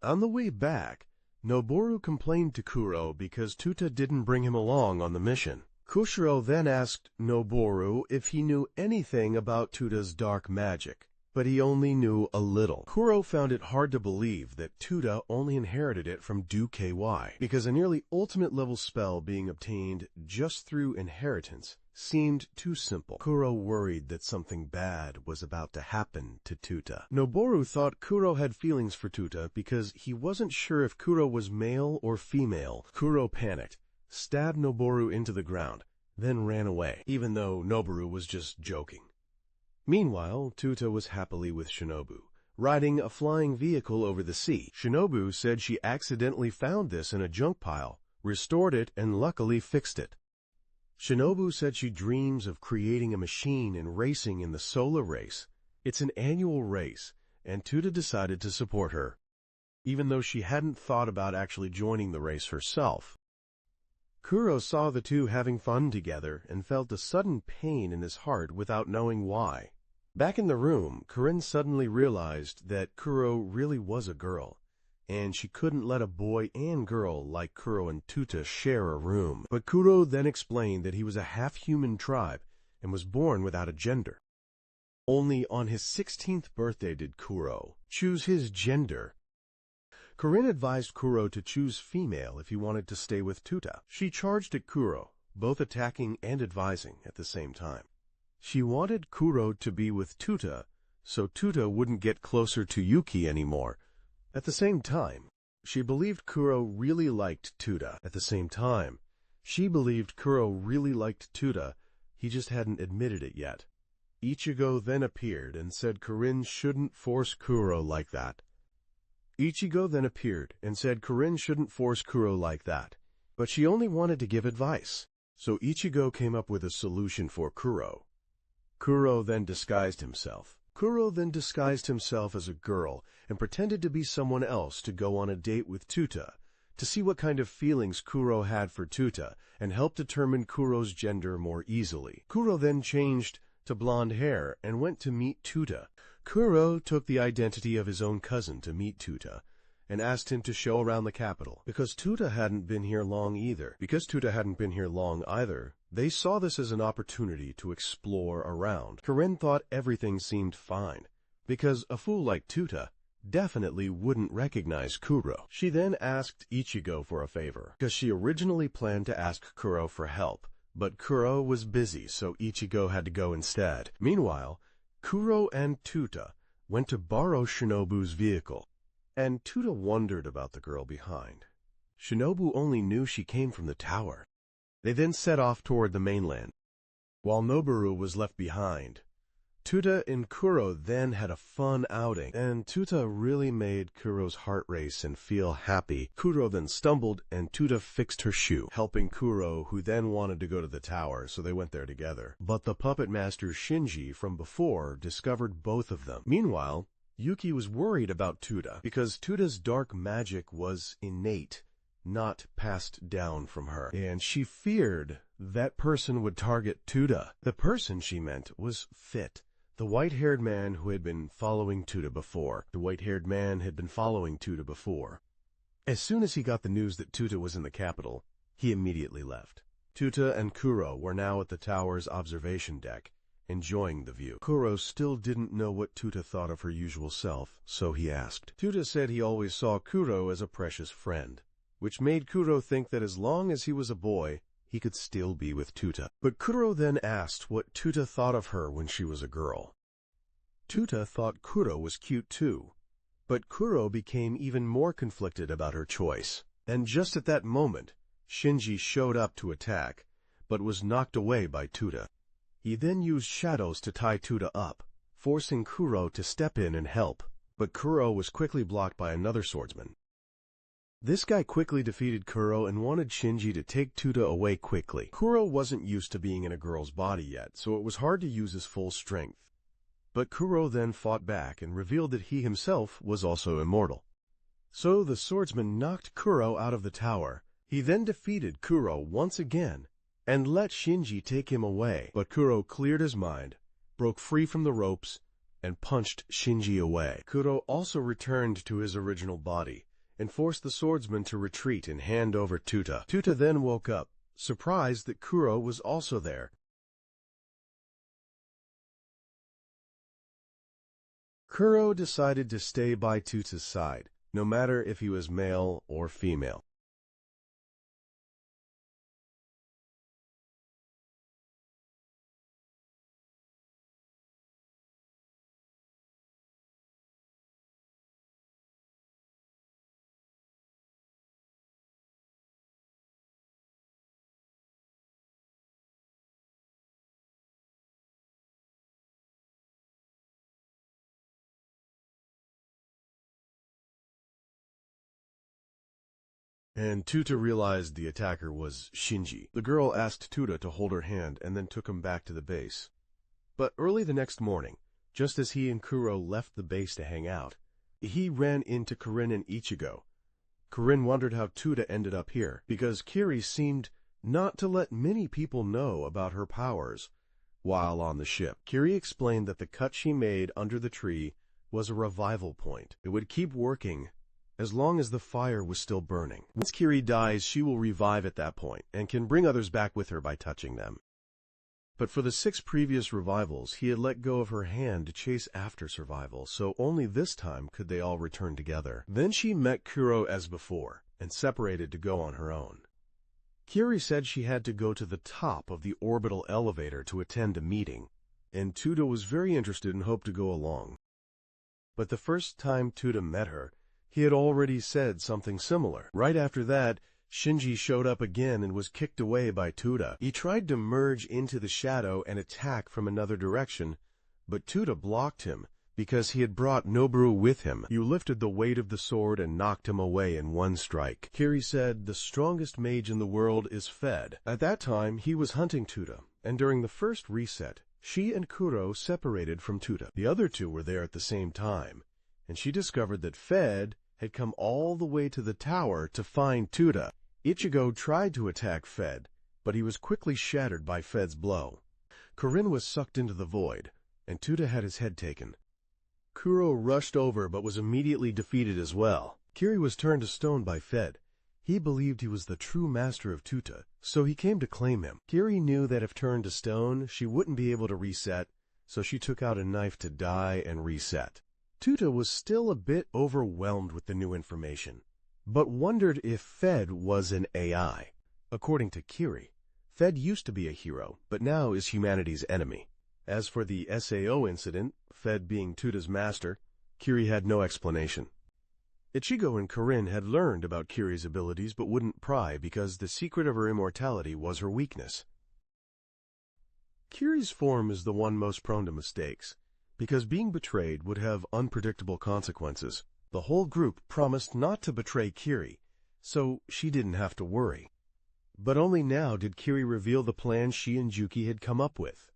On the way back, Noboru complained to Kuro because Tuta didn't bring him along on the mission. Kushiro then asked Noboru if he knew anything about Tuta's dark magic. but he only knew a little. Kuro found it hard to believe that Tuta only inherited it from Du-KY, because a nearly ultimate level spell being obtained just through inheritance seemed too simple. Kuro worried that something bad was about to happen to Tuta. Noboru thought Kuro had feelings for Tuta because he wasn't sure if Kuro was male or female. Kuro panicked, stabbed Noboru into the ground, then ran away, even though Noboru was just joking. Meanwhile, Tuta was happily with Shinobu, riding a flying vehicle over the sea. Shinobu said she accidentally found this in a junk pile, restored it, and luckily fixed it. Shinobu said she dreams of creating a machine and racing in the Solar Race. It's an annual race, and Tuta decided to support her, even though she hadn't thought about actually joining the race herself. Kuro saw the two having fun together and felt a sudden pain in his heart without knowing why. Back in the room, Corinne suddenly realized that Kuro really was a girl, and she couldn't let a boy and girl like Kuro and Tuta share a room. But Kuro then explained that he was a half-human tribe and was born without a gender. Only on his 16th birthday did Kuro choose his gender. Corinne advised Kuro to choose female if he wanted to stay with Tuta. She charged at Kuro, both attacking and advising at the same time. She wanted Kuro to be with Tuta, so Tuta wouldn't get closer to Yuki anymore. At the same time, she believed Kuro really liked Tuta. He just hadn't admitted it yet. Ichigo then appeared and said Corinne shouldn't force Kuro like that. But she only wanted to give advice, so Ichigo came up with a solution for Kuro. Kuro then disguised himself as a girl and pretended to be someone else to go on a date with Tuta, to see what kind of feelings Kuro had for Tuta and help determine Kuro's gender more easily. Kuro then changed to blonde hair and went to meet Tuta. Kuro took the identity of his own cousin to meet Tuta and asked him to show around the capital. Because Tuta hadn't been here long either, they saw this as an opportunity to explore around. Corinne thought everything seemed fine, because a fool like Tuta definitely wouldn't recognize Kuro. She then asked Ichigo for a favor, because she originally planned to ask Kuro for help, but Kuro was busy, so Ichigo had to go instead. Meanwhile, Kuro and Tuta went to borrow Shinobu's vehicle, and Tuta wondered about the girl behind. Shinobu only knew she came from the tower. They then set off toward the mainland, while Noboru was left behind. Tuta and Kuro then had a fun outing, and Tuta really made Kuro's heart race and feel happy. Kuro then stumbled, and Tuta fixed her shoe, helping Kuro, who then wanted to go to the tower, so they went there together. But the puppet master Shinji from before discovered both of them. Meanwhile, Yuki was worried about Tuta, because Tuta's dark magic was innate, not passed down from her, and she feared that person would target Tuta. The person she meant was Fit, the white-haired man who had been following Tuta before. As soon as he got the news that Tuta was in the capital, he immediately left. Tuta and Kuro were now at the tower's observation deck, enjoying the view. Kuro still didn't know what Tuta thought of her usual self, so he asked. Tuta said he always saw Kuro as a precious friend, which made Kuro think that as long as he was a boy, he could still be with Tuta. But Kuro then asked what Tuta thought of her when she was a girl. Tuta thought Kuro was cute too, but Kuro became even more conflicted about her choice. And just at that moment, Shinji showed up to attack, but was knocked away by Tuta. He then used shadows to tie Tuta up, forcing Kuro to step in and help, but Kuro was quickly blocked by another swordsman. This guy quickly defeated Kuro and wanted Shinji to take Tuta away quickly. Kuro wasn't used to being in a girl's body yet, so it was hard to use his full strength. But Kuro then fought back and revealed that he himself was also immortal. So the swordsman knocked Kuro out of the tower. He then defeated Kuro once again and let Shinji take him away. But Kuro cleared his mind, broke free from the ropes, and punched Shinji away. Kuro also returned to his original body and forced the swordsman to retreat and hand over Tuta. Tuta then woke up, surprised that Kuro was also there. Kuro decided to stay by Tuta's side, no matter if he was male or female. And Tuta realized the attacker was Shinji. The girl asked Tuta to hold her hand and then took him back to the base. But early the next morning, just as he and Kuro left the base to hang out, he ran into Corinne and Ichigo. Corinne wondered how Tuta ended up here, because Kiri seemed not to let many people know about her powers while on the ship. Kiri explained that the cut she made under the tree was a revival point. It would keep working as long as the fire was still burning. Once Kiri dies, she will revive at that point and can bring others back with her by touching them. But for the 6 previous revivals, he had let go of her hand to chase after survival, so only this time could they all return together. Then she met Kuro as before and separated to go on her own. Kiri said she had to go to the top of the orbital elevator to attend a meeting, and Tuta was very interested and hoped to go along. But the first time Tuta met her, he had already said something similar. Right after that, Shinji showed up again and was kicked away by Tuta. He tried to merge into the shadow and attack from another direction, but Tuta blocked him because he had brought Noboru with him. You lifted the weight of the sword and knocked him away in one strike. Kiri said the strongest mage in the world is Fed. At that time, he was hunting Tuta, and during the first reset, she and Kuro separated from Tuta. The other two were there at the same time, and she discovered that Fed had come all the way to the tower to find Tuta. Ichigo tried to attack Fed, but he was quickly shattered by Fed's blow. Corinne was sucked into the void, and Tuta had his head taken. Kuro rushed over but was immediately defeated as well. Kiri was turned to stone by Fed. He believed he was the true master of Tuta, so he came to claim him. Kiri knew that if turned to stone, she wouldn't be able to reset, so she took out a knife to die and reset. Tuta was still a bit overwhelmed with the new information, but wondered if Fed was an AI. According to Kiri, Fed used to be a hero, but now is humanity's enemy. As for the SAO incident, Fed being Tuta's master, Kiri had no explanation. Ichigo and Corinne had learned about Kiri's abilities but wouldn't pry because the secret of her immortality was her weakness. Kiri's form is the one most prone to mistakes, because being betrayed would have unpredictable consequences. The whole group promised not to betray Kiri, so she didn't have to worry. But only now did Kiri reveal the plan she and Juki had come up with.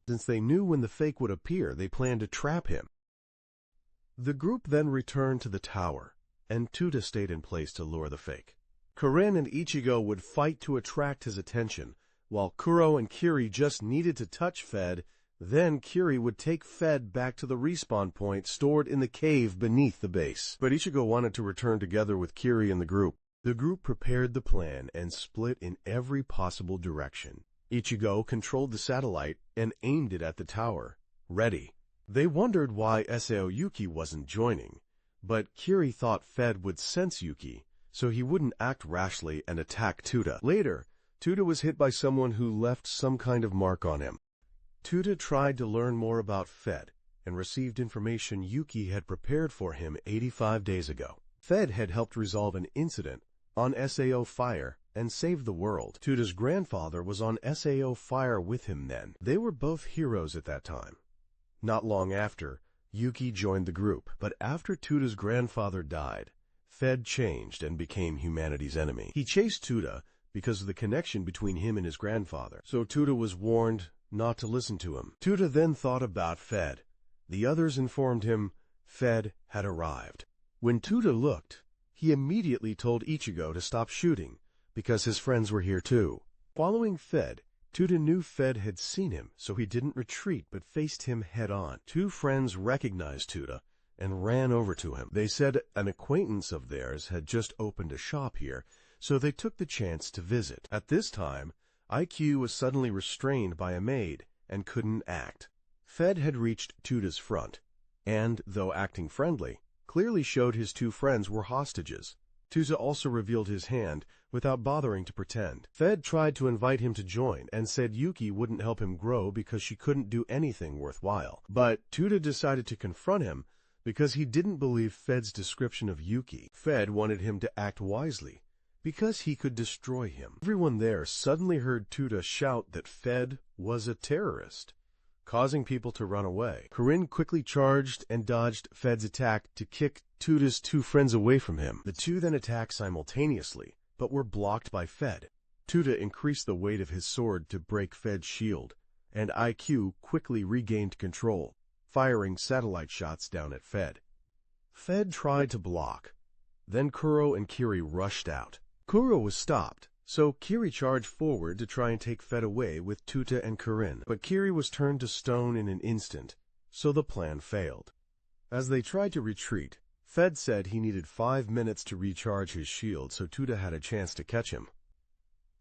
Since they knew when the fake would appear, they planned to trap him. The group then returned to the tower, and Tuta stayed in place to lure the fake. Corinne and Ichigo would fight to attract his attention, while Kuro and Kiri just needed to touch Fed. Then Kiri would take Fed back to the respawn point stored in the cave beneath the base. But Ichigo wanted to return together with Kiri and the group. The group prepared the plan and split in every possible direction. Ichigo controlled the satellite and aimed it at the tower. Ready. They wondered why Sao Yuki wasn't joining, but Kiri thought Fed would sense Yuki, so he wouldn't act rashly and attack Tuta. Later, Tuta was hit by someone who left some kind of mark on him. Tuta tried to learn more about Fed and received information Yuki had prepared for him 85 days ago. Fed had helped resolve an incident on SAO Fire and saved the world. Tuta's grandfather was on SAO Fire with him then. They were both heroes at that time. Not long after, Yuki joined the group, but after Tuta's grandfather died, Fed changed and became humanity's enemy. He chased Tuta because of the connection between him and his grandfather, so Tuta was warned not to listen to him. Tuta then thought about Fed. The others informed him Fed had arrived. When Tuta looked, he immediately told Ichigo to stop shooting because his friends were here too. Following Fed, Tuta knew Fed had seen him, so he didn't retreat but faced him head-on. Two friends recognized Tuta and ran over to him. They said an acquaintance of theirs had just opened a shop here, so they took the chance to visit. At this time, Haikyuu was suddenly restrained by a maid and couldn't act. Fed had reached Tuta's front, and, though acting friendly, clearly showed his two friends were hostages. Tuta also revealed his hand without bothering to pretend. Fed tried to invite him to join and said Yuki wouldn't help him grow because she couldn't do anything worthwhile. But Tuta decided to confront him because he didn't believe Fed's description of Yuki. Fed wanted him to act wisely because he could destroy him. Everyone there suddenly heard Tuta shout that Fed was a terrorist, causing people to run away. Corinne quickly charged and dodged Fed's attack to kick Tuta's two friends away from him. The two then attacked simultaneously, but were blocked by Fed. Tuta increased the weight of his sword to break Fed's shield, and Haikyuu quickly regained control, firing satellite shots down at Fed. Fed tried to block. Then Kuro and Kiri rushed out. Kuro was stopped, so Kiri charged forward to try and take Fed away with Tuta and Corinne, but Kiri was turned to stone in an instant, so the plan failed. As they tried to retreat, Fed said he needed 5 minutes to recharge his shield, so Tuta had a chance to catch him.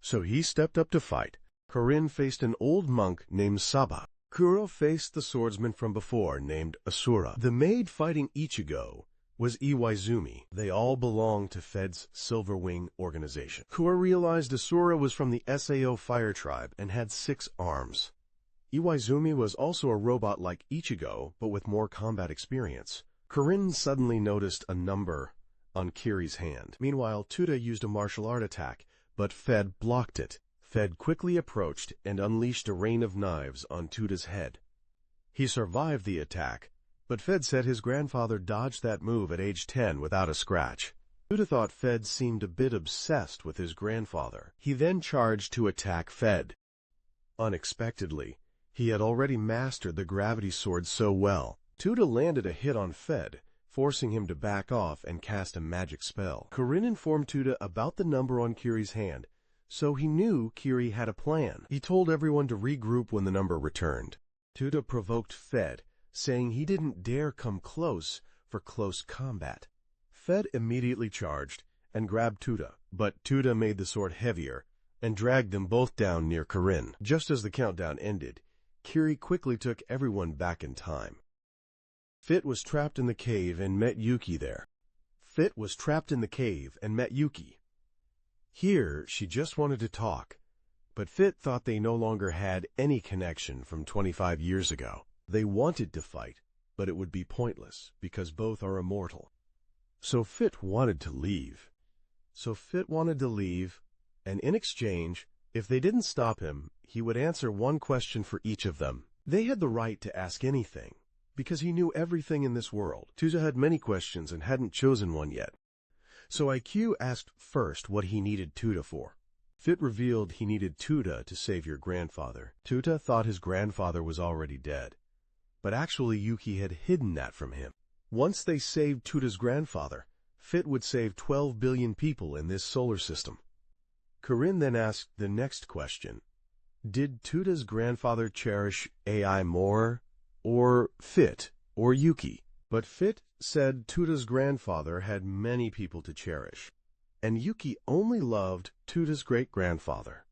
So he stepped up to fight. Corinne faced an old monk named Saba. Kuro faced the swordsman from before named Asura. The maid fighting Ichigo was Iwaizumi. They all belonged to Fed's Silver Wing organization. Kuro realized Asura was from the Sao Fire Tribe and had 6 arms. Iwaizumi was also a robot like Ichigo, but with more combat experience. Corinne suddenly noticed a number on Kiri's hand. Meanwhile, Tuta used a martial art attack, but Fed blocked it. Fed quickly approached and unleashed a rain of knives on Tuta's head. He survived the attack, but Fed said his grandfather dodged that move at age 10 without a scratch. Tuta thought Fed seemed a bit obsessed with his grandfather. He then charged to attack Fed. Unexpectedly, he had already mastered the gravity sword so well. Tuta landed a hit on Fed, forcing him to back off and cast a magic spell. Corinne informed Tuta about the number on Kiri's hand, so he knew Kiri had a plan. He told everyone to regroup when the number returned. Tuta provoked Fed, saying he didn't dare come close for close combat. Fed immediately charged and grabbed Tuta, but Tuta made the sword heavier and dragged them both down near Corinne. Just as the countdown ended, Kiri quickly took everyone back in time. Fit was trapped in the cave and met Yuki there. Here, she just wanted to talk, but Fit thought they no longer had any connection from 25 years ago. They wanted to fight, but it would be pointless because both are immortal. So Fit wanted to leave, and in exchange, if they didn't stop him, he would answer one question for each of them. They had the right to ask anything, because he knew everything in this world. Tuta had many questions and hadn't chosen one yet. So Haikyuu asked first what he needed Tuta for. Fit revealed he needed Tuta to save your grandfather. Tuta thought his grandfather was already dead, but actually Yuki had hidden that from him. Once they saved Tuta's grandfather, Fit would save 12 billion people in this solar system. Corinne then asked the next question. Did Tuta's grandfather cherish AI more, or Fit, or Yuki? But Fit said Tuta's grandfather had many people to cherish, and Yuki only loved Tuta's great-grandfather.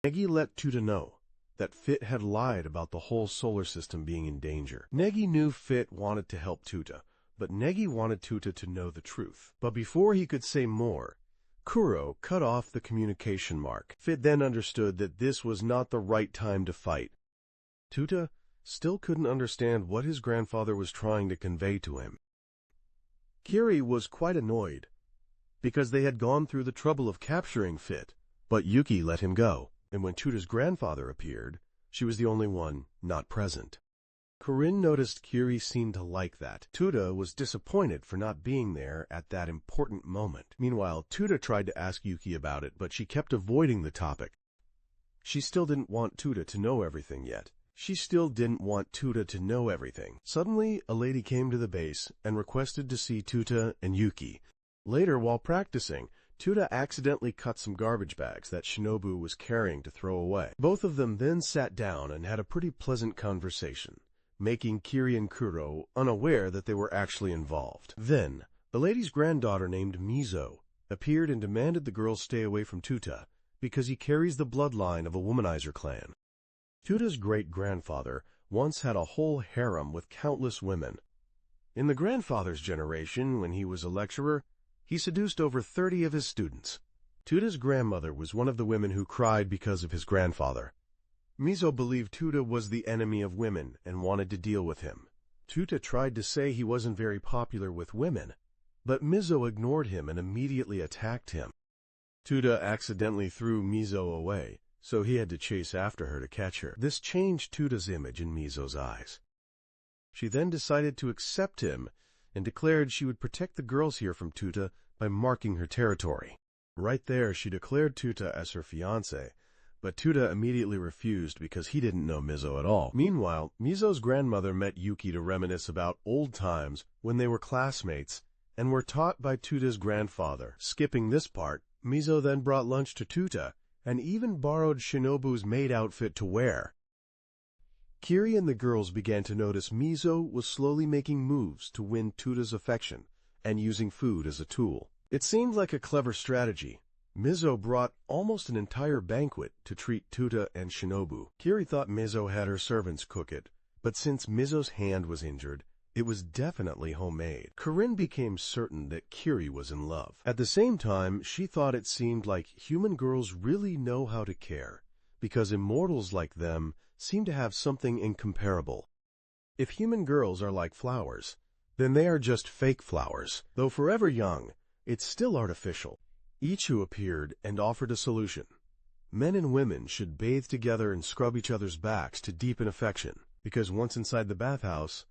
Negi let Tuta know that Fit had lied about the whole solar system being in danger. Negi knew Fit wanted to help Tuta, but Negi wanted Tuta to know the truth. But before he could say more, Kuro cut off the communication mark. Fit then understood that this was not the right time to fight. Tuta still couldn't understand what his grandfather was trying to convey to him. Kiri was quite annoyed, because they had gone through the trouble of capturing Fit, but Yuki let him go. And when Tuta's grandfather appeared, she was the only one not present. Corinne noticed Kiri seemed to like that. Tuta was disappointed for not being there at that important moment. Meanwhile, Tuta tried to ask Yuki about it, but she kept avoiding the topic. She still didn't want Tuta to know everything yet. she still didn't want Tuta to know everything. Suddenly, a lady came to the base and requested to see Tuta and Yuki. Later, while practicing, Tuta accidentally cut some garbage bags that Shinobu was carrying to throw away. Both of them then sat down and had a pretty pleasant conversation, making Kiri and Kuro unaware that they were actually involved. Then, a lady's granddaughter named Mizo appeared and demanded the girls stay away from Tuta because he carries the bloodline of a womanizer clan. Tuta's great-grandfather once had a whole harem with countless women. In the grandfather's generation, when he was a lecturer, he seduced over 30 of his students. Tuta's grandmother was one of the women who cried because of his grandfather. Mizo believed Tuta was the enemy of women and wanted to deal with him. Tuta tried to say he wasn't very popular with women, but Mizo ignored him and immediately attacked him. Tuta accidentally threw Mizo away, so he had to chase after her to catch her. This changed Tuta's image in Mizo's eyes. She then decided to accept him and declared she would protect the girls here from Tuta by marking her territory. Right there, she declared Tuta as her fiancé, but Tuta immediately refused because he didn't know Mizo at all. Meanwhile, Mizo's grandmother met Yuki to reminisce about old times when they were classmates and were taught by Tuta's grandfather. Skipping this part, Mizo then brought lunch to Tuta and even borrowed Shinobu's maid outfit to wear. Kiri and the girls began to notice Mizo was slowly making moves to win Tuta's affection and using food as a tool. It seemed like a clever strategy. Mizo brought almost an entire banquet to treat Tuta and Shinobu. Kiri thought Mizo had her servants cook it, but since Mizo's hand was injured, it was definitely homemade. Corinne became certain that Kiri was in love. At the same time, she thought it seemed like human girls really know how to care, because immortals like them seem to have something incomparable. If human girls are like flowers, then they are just fake flowers. Though forever young, it's still artificial. Ichika appeared and offered a solution. Men and women should bathe together and scrub each other's backs to deepen affection, because once inside the bathhouse,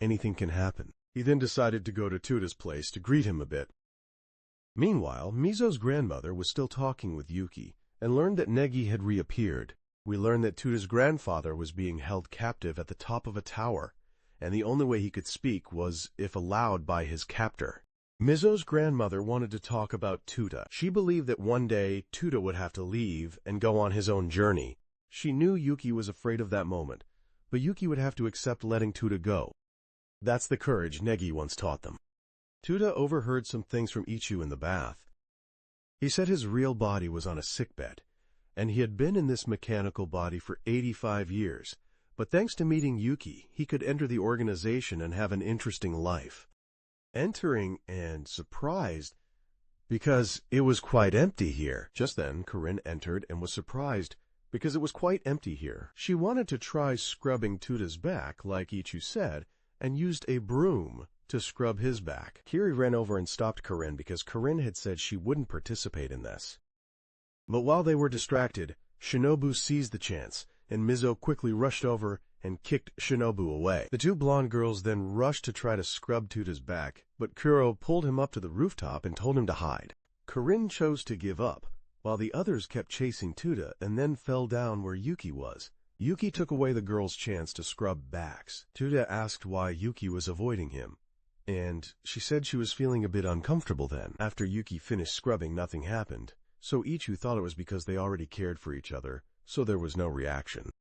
anything can happen. He then decided to go to Tuta's place to greet him a bit. Meanwhile, Mizo's grandmother was still talking with Yuki and learned that Negi had reappeared. We learned that Tuta's grandfather was being held captive at the top of a tower, and the only way he could speak was if allowed by his captor. Mizo's grandmother wanted to talk about Tuta. She believed that one day Tuta would have to leave and go on his own journey. She knew Yuki was afraid of that moment, but Yuki would have to accept letting Tuta go. That's the courage Negi once taught them. Tuta overheard some things from Ichika in the bath. He said his real body was on a sickbed, and he had been in this mechanical body for 85 years, but thanks to meeting Yuki, he could enter the organization and have an interesting life. Entering and surprised, because it was quite empty here. Just then, Corinne entered and was surprised, because it was quite empty here. She wanted to try scrubbing Tuta's back, like Ichika said, and used a broom to scrub his back. Kiri ran over and stopped Corinne because Corinne had said she wouldn't participate in this. But while they were distracted, Shinobu seized the chance, and Mizo quickly rushed over and kicked Shinobu away. The two blonde girls then rushed to try to scrub Tuta's back, but Kuro pulled him up to the rooftop and told him to hide. Corinne chose to give up, while the others kept chasing Tuta and then fell down where Yuki was. Yuki took away the girls' chance to scrub backs. Tuta asked why Yuki was avoiding him, and she said she was feeling a bit uncomfortable then. After Yuki finished scrubbing, nothing happened. So Ichika thought it was because they already cared for each other, so there was no reaction.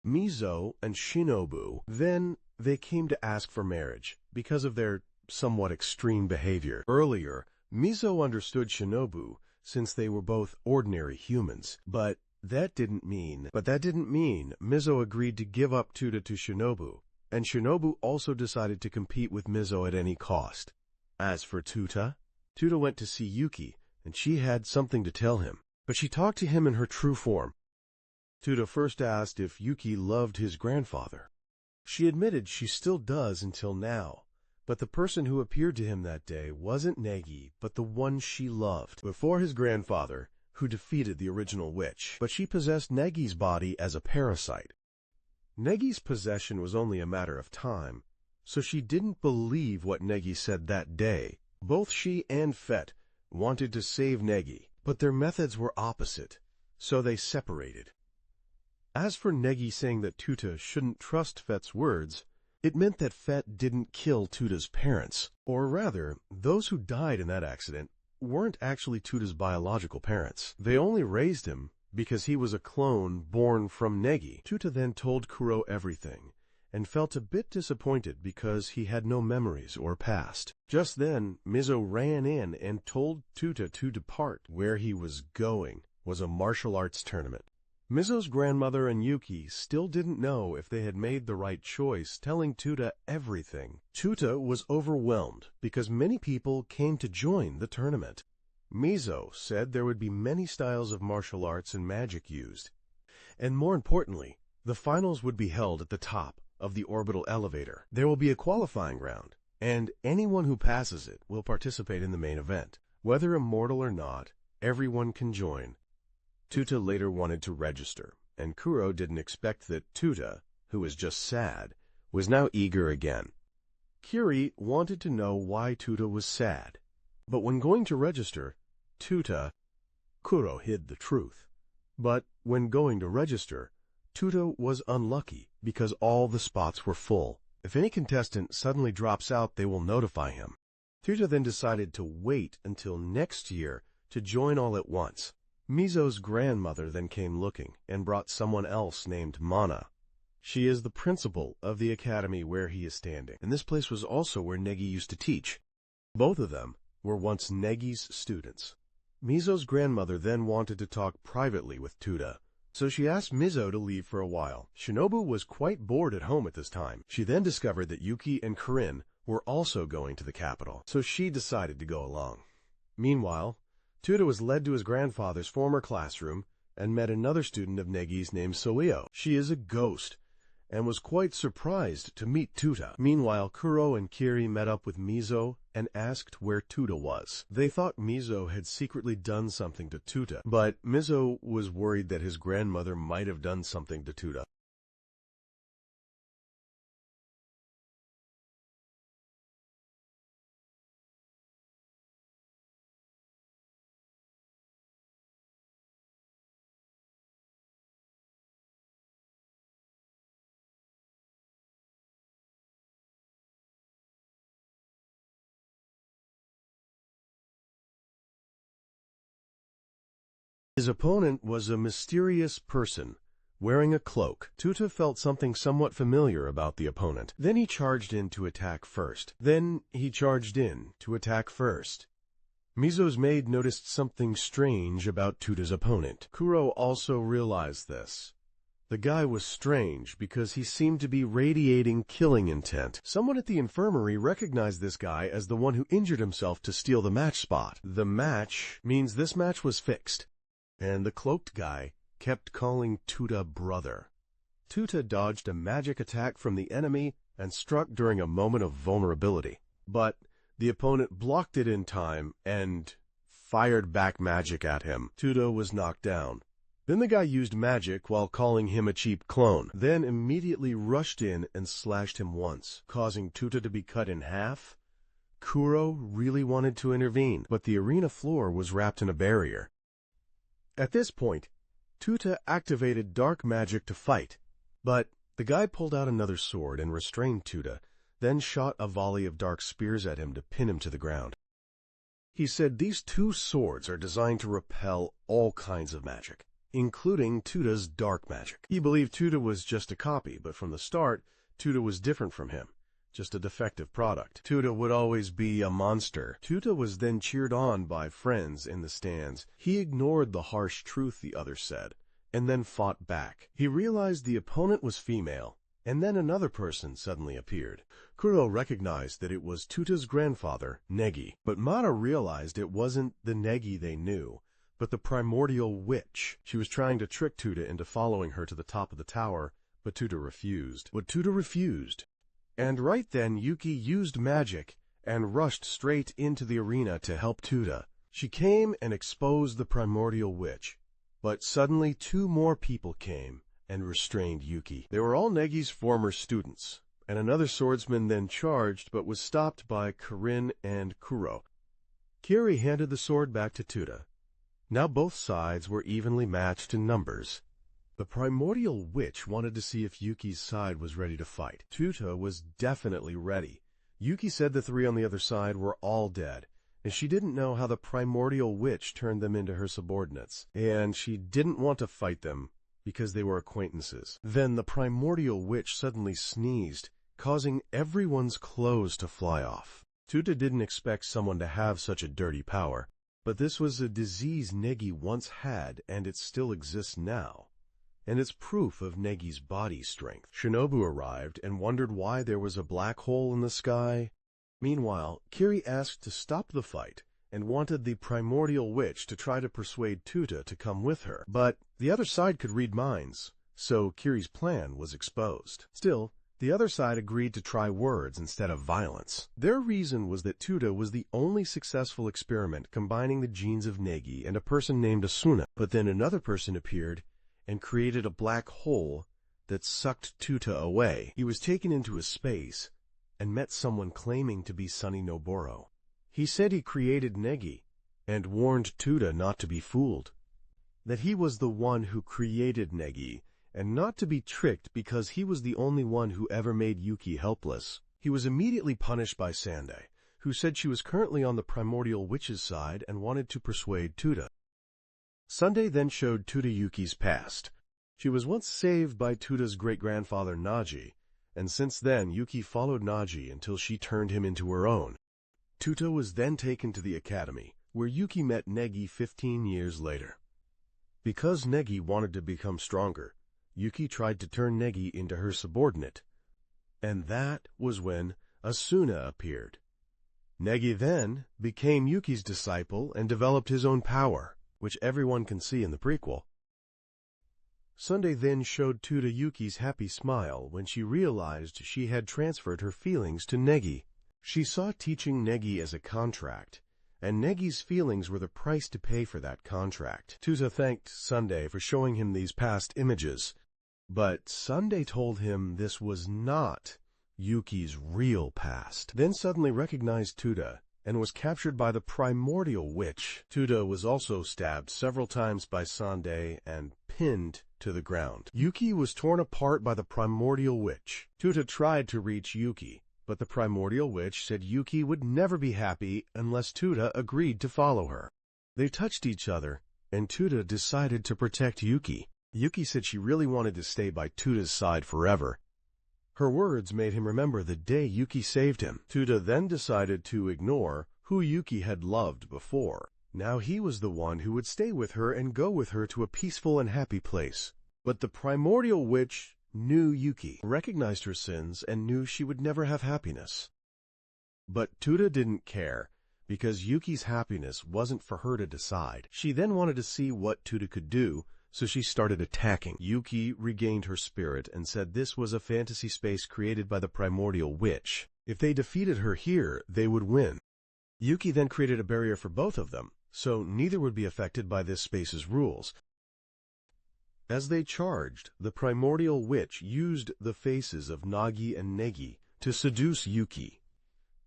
Mizo and Shinobu, then they came to ask for marriage because of their somewhat extreme behavior. Earlier, Mizo understood Shinobu since they were both ordinary humans, but that didn't mean Mizo agreed to give up Tuta to Shinobu, and Shinobu also decided to compete with Mizo at any cost. As for Tuta went to see Yuki, and she had something to tell him, but she talked to him in her true form. Tuta first asked if Yuki loved his grandfather. She admitted she still does until now, but the person who appeared to him that day wasn't Negi, but the one she loved before his grandfather, who defeated the original witch. But she possessed Negi's body as a parasite. Negi's possession was only a matter of time, so she didn't believe what Negi said that day. Both she and Fett wanted to save Negi, but their methods were opposite, so they separated. As for Negi saying that Tuta shouldn't trust Fet's words, it meant that Fet didn't kill Tuta's parents. Or rather, those who died in that accident weren't actually Tuta's biological parents. They only raised him because he was a clone born from Negi. Tuta then told Kuro everything, and felt a bit disappointed because he had no memories or past. Just then, Mizo ran in and told Tuta to depart. Where he was going was a martial arts tournament. Mizo's grandmother and Yuki still didn't know if they had made the right choice, telling Tuta everything. Tuta was overwhelmed because many people came to join the tournament. Mizo said there would be many styles of martial arts and magic used, and more importantly, the finals would be held at the top of the orbital elevator. There will be a qualifying round, and anyone who passes it will participate in the main event. Whether immortal or not, everyone can join. Tuta later wanted to register, and Kuro didn't expect that Tuta, who was just sad, was now eager again. Kiri wanted to know why Tuta was sad, but when going to register, Kuro hid the truth. But when going to register, Tuta was unlucky because all the spots were full. If any contestant suddenly drops out, they will notify him. Tuta then decided to wait until next year to join all at once. Mizo's grandmother then came looking and brought someone else named Mana. She is the principal of the academy where he is standing, and this place was also where Negi used to teach. Both of them were once Negi's students. Mizo's grandmother then wanted to talk privately with Tuta, so she asked Mizo to leave for a while. Shinobu was quite bored at home at this time. She then discovered that Yuki and Corinne were also going to the capital, so she decided to go along. Meanwhile, Tuta was led to his grandfather's former classroom and met another student of Negi's named Soio. She is a ghost and was quite surprised to meet Tuta. Meanwhile, Kuro and Kiri met up with Mizo and asked where Tuta was. They thought Mizo had secretly done something to Tuta, but Mizo was worried that his grandmother might have done something to Tuta. His opponent was a mysterious person wearing a cloak. Tuta felt something somewhat familiar about the opponent. Then he charged in to attack first. Mizo's maid noticed something strange about Tuta's opponent. Kuro also realized this. The guy was strange because he seemed to be radiating killing intent. Someone at the infirmary recognized this guy as the one who injured himself to steal the match spot. The match means this match was fixed, and the cloaked guy kept calling Tuta brother. Tuta dodged a magic attack from the enemy and struck during a moment of vulnerability, but the opponent blocked it in time and fired back magic at him. Tuta was knocked down. Then the guy used magic while calling him a cheap clone, then immediately rushed in and slashed him once, causing Tuta to be cut in half. Kuro really wanted to intervene, but the arena floor was wrapped in a barrier. At this point, Tuta activated dark magic to fight, but the guy pulled out another sword and restrained Tuta, then shot a volley of dark spears at him to pin him to the ground. He said these two swords are designed to repel all kinds of magic, including Tuta's dark magic. He believed Tuta was just a copy, but from the start, Tuta was different from him, just a defective product. Tuta would always be a monster. Tuta was then cheered on by friends in the stands. He ignored the harsh truth the others said, and then fought back. He realized the opponent was female, and then another person suddenly appeared. Kuro recognized that it was Tuta's grandfather, Negi, but Mana realized it wasn't the Negi they knew, but the primordial witch. She was trying to trick Tuta into following her to the top of the tower, but Tuta refused. And right then Yuki used magic and rushed straight into the arena to help Tuta. She came and exposed the primordial witch, but suddenly two more people came and restrained Yuki. They were all Negi's former students, and another swordsman then charged but was stopped by Corinne and Kuro. Kiri handed the sword back to Tuta. Now both sides were evenly matched in numbers. The primordial witch wanted to see if Yuki's side was ready to fight. Tuta was definitely ready. Yuki said the three on the other side were all dead, and she didn't know how the primordial witch turned them into her subordinates, and she didn't want to fight them because they were acquaintances. Then the primordial witch suddenly sneezed, causing everyone's clothes to fly off. Tuta didn't expect someone to have such a dirty power, but this was a disease Negi once had, and it still exists now. And it's proof of Negi's body strength. Shinobu arrived and wondered why there was a black hole in the sky. Meanwhile, Kiri asked to stop the fight and wanted the primordial witch to try to persuade Tuta to come with her. But the other side could read minds, so Kiri's plan was exposed. Still, the other side agreed to try words instead of violence. Their reason was that Tuta was the only successful experiment combining the genes of Negi and a person named Asuna. But then another person appeared and created a black hole that sucked Tuta away. He was taken into a space and met someone claiming to be Sunny Noboro. He said he created Negi and warned Tuta not to be fooled, that he was the one who created Negi and not to be tricked because he was the only one who ever made Yuki helpless. He was immediately punished by Sande, who said she was currently on the primordial witch's side and wanted to persuade Tuta. Sunday then showed Tuta Yuki's past. She was once saved by Tuta's great-grandfather Naji, and since then Yuki followed Naji until she turned him into her own. Tuta was then taken to the academy, where Yuki met Negi 15 years later. Because Negi wanted to become stronger, Yuki tried to turn Negi into her subordinate, and that was when Asuna appeared. Negi then became Yuki's disciple and developed his own power, which everyone can see in the prequel. Sunday then showed Tuta Yuki's happy smile when she realized she had transferred her feelings to Negi. She saw teaching Negi as a contract, and Negi's feelings were the price to pay for that contract. Tuta thanked Sunday for showing him these past images, but Sunday told him this was not Yuki's real past. Then suddenly recognized Tuta and was captured by the primordial witch. Tuta was also stabbed several times by Sande and pinned to the ground. Yuki was torn apart by the primordial witch. Tuta tried to reach Yuki, but the primordial witch said Yuki would never be happy unless Tuta agreed to follow her. They touched each other, and Tuta decided to protect Yuki. Yuki said she really wanted to stay by Tuta's side forever. Her words made him remember the day Yuki saved him. Tuta then decided to ignore who Yuki had loved before. Now he was the one who would stay with her and go with her to a peaceful and happy place. But the primordial witch knew Yuki, recognized her sins, and knew she would never have happiness. But Tuta didn't care, because Yuki's happiness wasn't for her to decide. She then wanted to see what Tuta could do, so she started attacking. Yuki regained her spirit and said this was a fantasy space created by the primordial witch. If they defeated her here, they would win. Yuki then created a barrier for both of them, so neither would be affected by this space's rules. As they charged, the primordial witch used the faces of Nagi and Negi to seduce Yuki.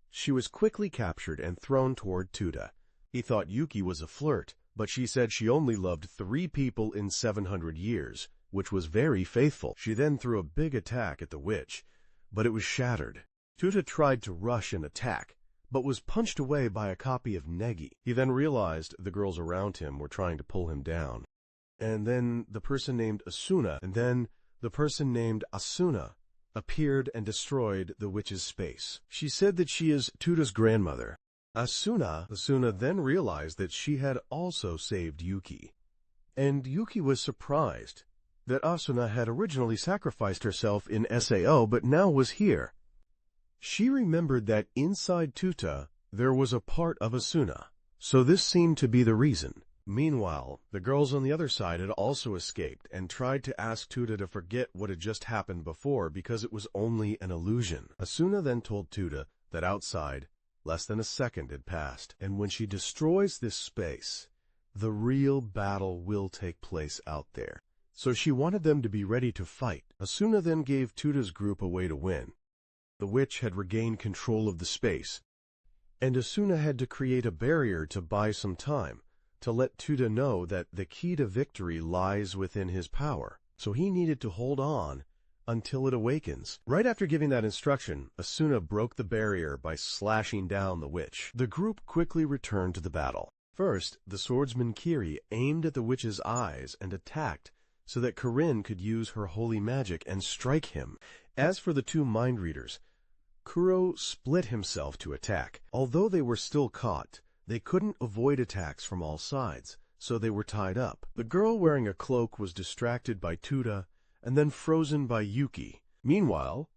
She was quickly captured and thrown toward Tuta. He thought Yuki was a flirt, but she said she only loved 3 people in 700 years, which was very faithful. She then threw a big attack at the witch, but it was shattered. Tuta tried to rush and attack, but was punched away by a copy of Negi. He then realized the girls around him were trying to pull him down. And then the person named Asuna, appeared and destroyed the witch's space. She said that she is Tuta's grandmother. Asuna then realized that she had also saved Yuki. And Yuki was surprised that Asuna had originally sacrificed herself in SAO but now was here. She remembered that inside Tuta there was a part of Asuna, so this seemed to be the reason. Meanwhile, the girls on the other side had also escaped and tried to ask Tuta to forget what had just happened before because it was only an illusion. Asuna then told Tuta that outside, less than a second had passed, and when she destroys this space, the real battle will take place out there. So she wanted them to be ready to fight. Asuna then gave Tuta's group a way to win. The witch had regained control of the space, and Asuna had to create a barrier to buy some time, to let Tuta know that the key to victory lies within his power. so he needed to hold on until it awakens. Right after giving that instruction, Asuna broke the barrier by slashing down the witch. The group quickly returned to the battle. First, the swordsman Kiri aimed at the witch's eyes and attacked so that Corinne could use her holy magic and strike him. As for the two mind readers, Kuro split himself to attack. Although they were still caught, they couldn't avoid attacks from all sides, so they were tied up. The girl wearing a cloak was distracted by Tuta and then frozen by Yuki. Meanwhile,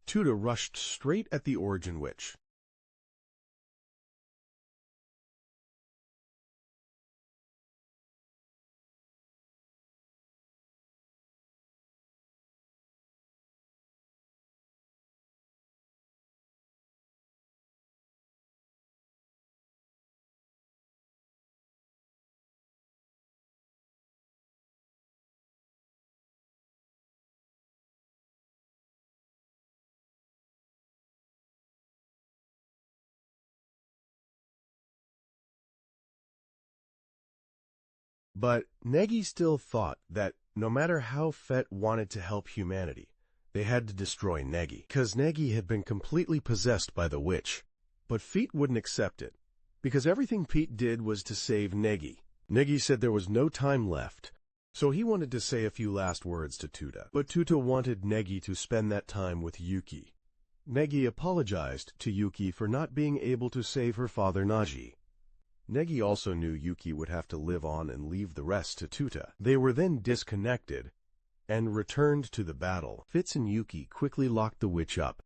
Tuta rushed straight at the origin witch. But Negi still thought that no matter how Fet wanted to help humanity, they had to destroy Negi, because Negi had been completely possessed by the witch. But Feet wouldn't accept it, because everything Pete did was to save Negi. Negi said there was no time left, so he wanted to say a few last words to Tuta. But Tuta wanted Negi to spend that time with Yuki. Negi apologized to Yuki for not being able to save her father Naji. Negi also knew Yuki would have to live on and leave the rest to Tuta. They were then disconnected and returned to the battle. Fitz and Yuki quickly locked the witch up,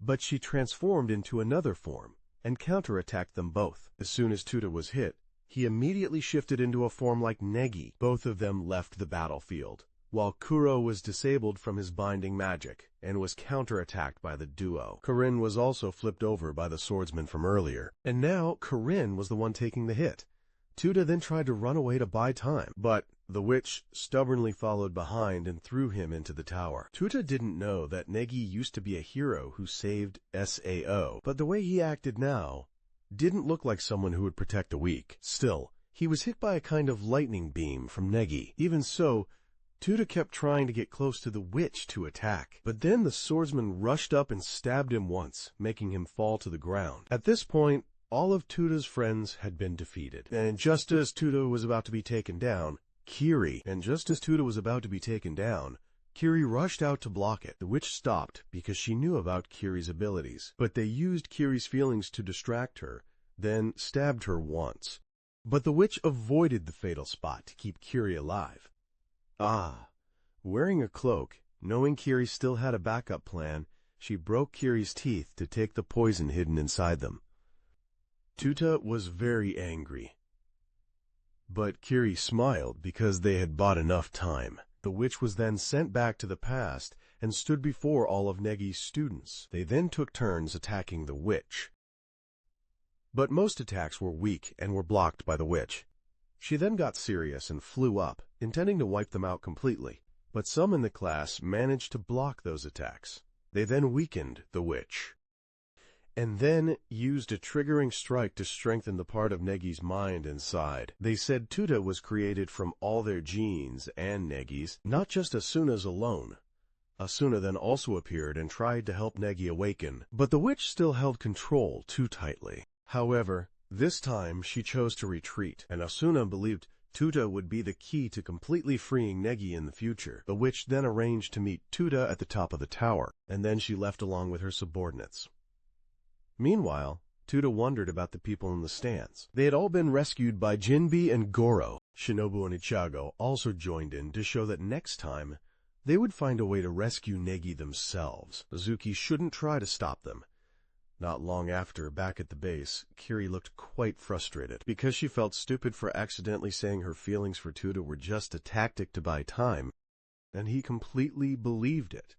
but she transformed into another form and counterattacked them both. As soon as Tuta was hit, he immediately shifted into a form like Negi. Both of them left the battlefield, while Kuro was disabled from his binding magic and was counterattacked by the duo. Corinne was also flipped over by the swordsman from earlier, and now Corinne was the one taking the hit. Tuta then tried to run away to buy time, but the witch stubbornly followed behind and threw him into the tower. Tuta didn't know that Negi used to be a hero who saved Sao, but the way he acted now didn't look like someone who would protect the weak. Still, he was hit by a kind of lightning beam from Negi. Even so, Tuta kept trying to get close to the witch to attack, but then the swordsman rushed up and stabbed him once, making him fall to the ground. At this point, all of Tuta's friends had been defeated, and just as Tuta was about to be taken down, Kiri rushed out to block it. The witch stopped because she knew about Kiri's abilities, but they used Kiri's feelings to distract her, then stabbed her once. But the witch avoided the fatal spot to keep Kiri alive. Wearing a cloak, knowing Kiri still had a backup plan, she broke Kiri's teeth to take the poison hidden inside them. Tuta was very angry, but Kiri smiled because they had bought enough time. The witch was then sent back to the past and stood before all of Negi's students. They then took turns attacking the witch, but most attacks were weak and were blocked by the witch. She then got serious and flew up, intending to wipe them out completely, but some in the class managed to block those attacks. They then weakened the witch, and then used a triggering strike to strengthen the part of Negi's mind inside. They said Tuta was created from all their genes and Negi's, not just Asuna's alone. Asuna then also appeared and tried to help Negi awaken, but the witch still held control too tightly. However, this time she chose to retreat, and Asuna believed Tuta would be the key to completely freeing Negi in the future. The witch then arranged to meet Tuta at the top of the tower, and then she left along with her subordinates. Meanwhile, Tuta wondered about the people in the stands. They had all been rescued by Jinbi and Goro. Shinobu and Ichigo also joined in to show that next time they would find a way to rescue Negi themselves. Azuki shouldn't try to stop them. Not long after, back at the base, Kiri looked quite frustrated because she felt stupid for accidentally saying her feelings for Tuta were just a tactic to buy time, and he completely believed it.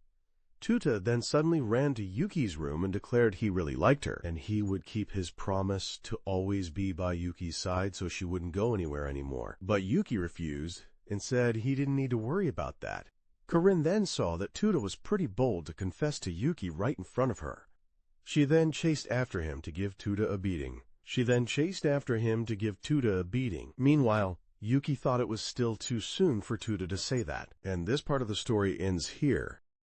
Tuta then suddenly ran to Yuki's room and declared he really liked her, and he would keep his promise to always be by Yuki's side so she wouldn't go anywhere anymore. But Yuki refused and said he didn't need to worry about that. Corinne then saw that Tuta was pretty bold to confess to Yuki right in front of her. She then chased after him to give Tuta a beating. Meanwhile, Yuki thought it was still too soon for Tuta to say that, and this part of the story ends here.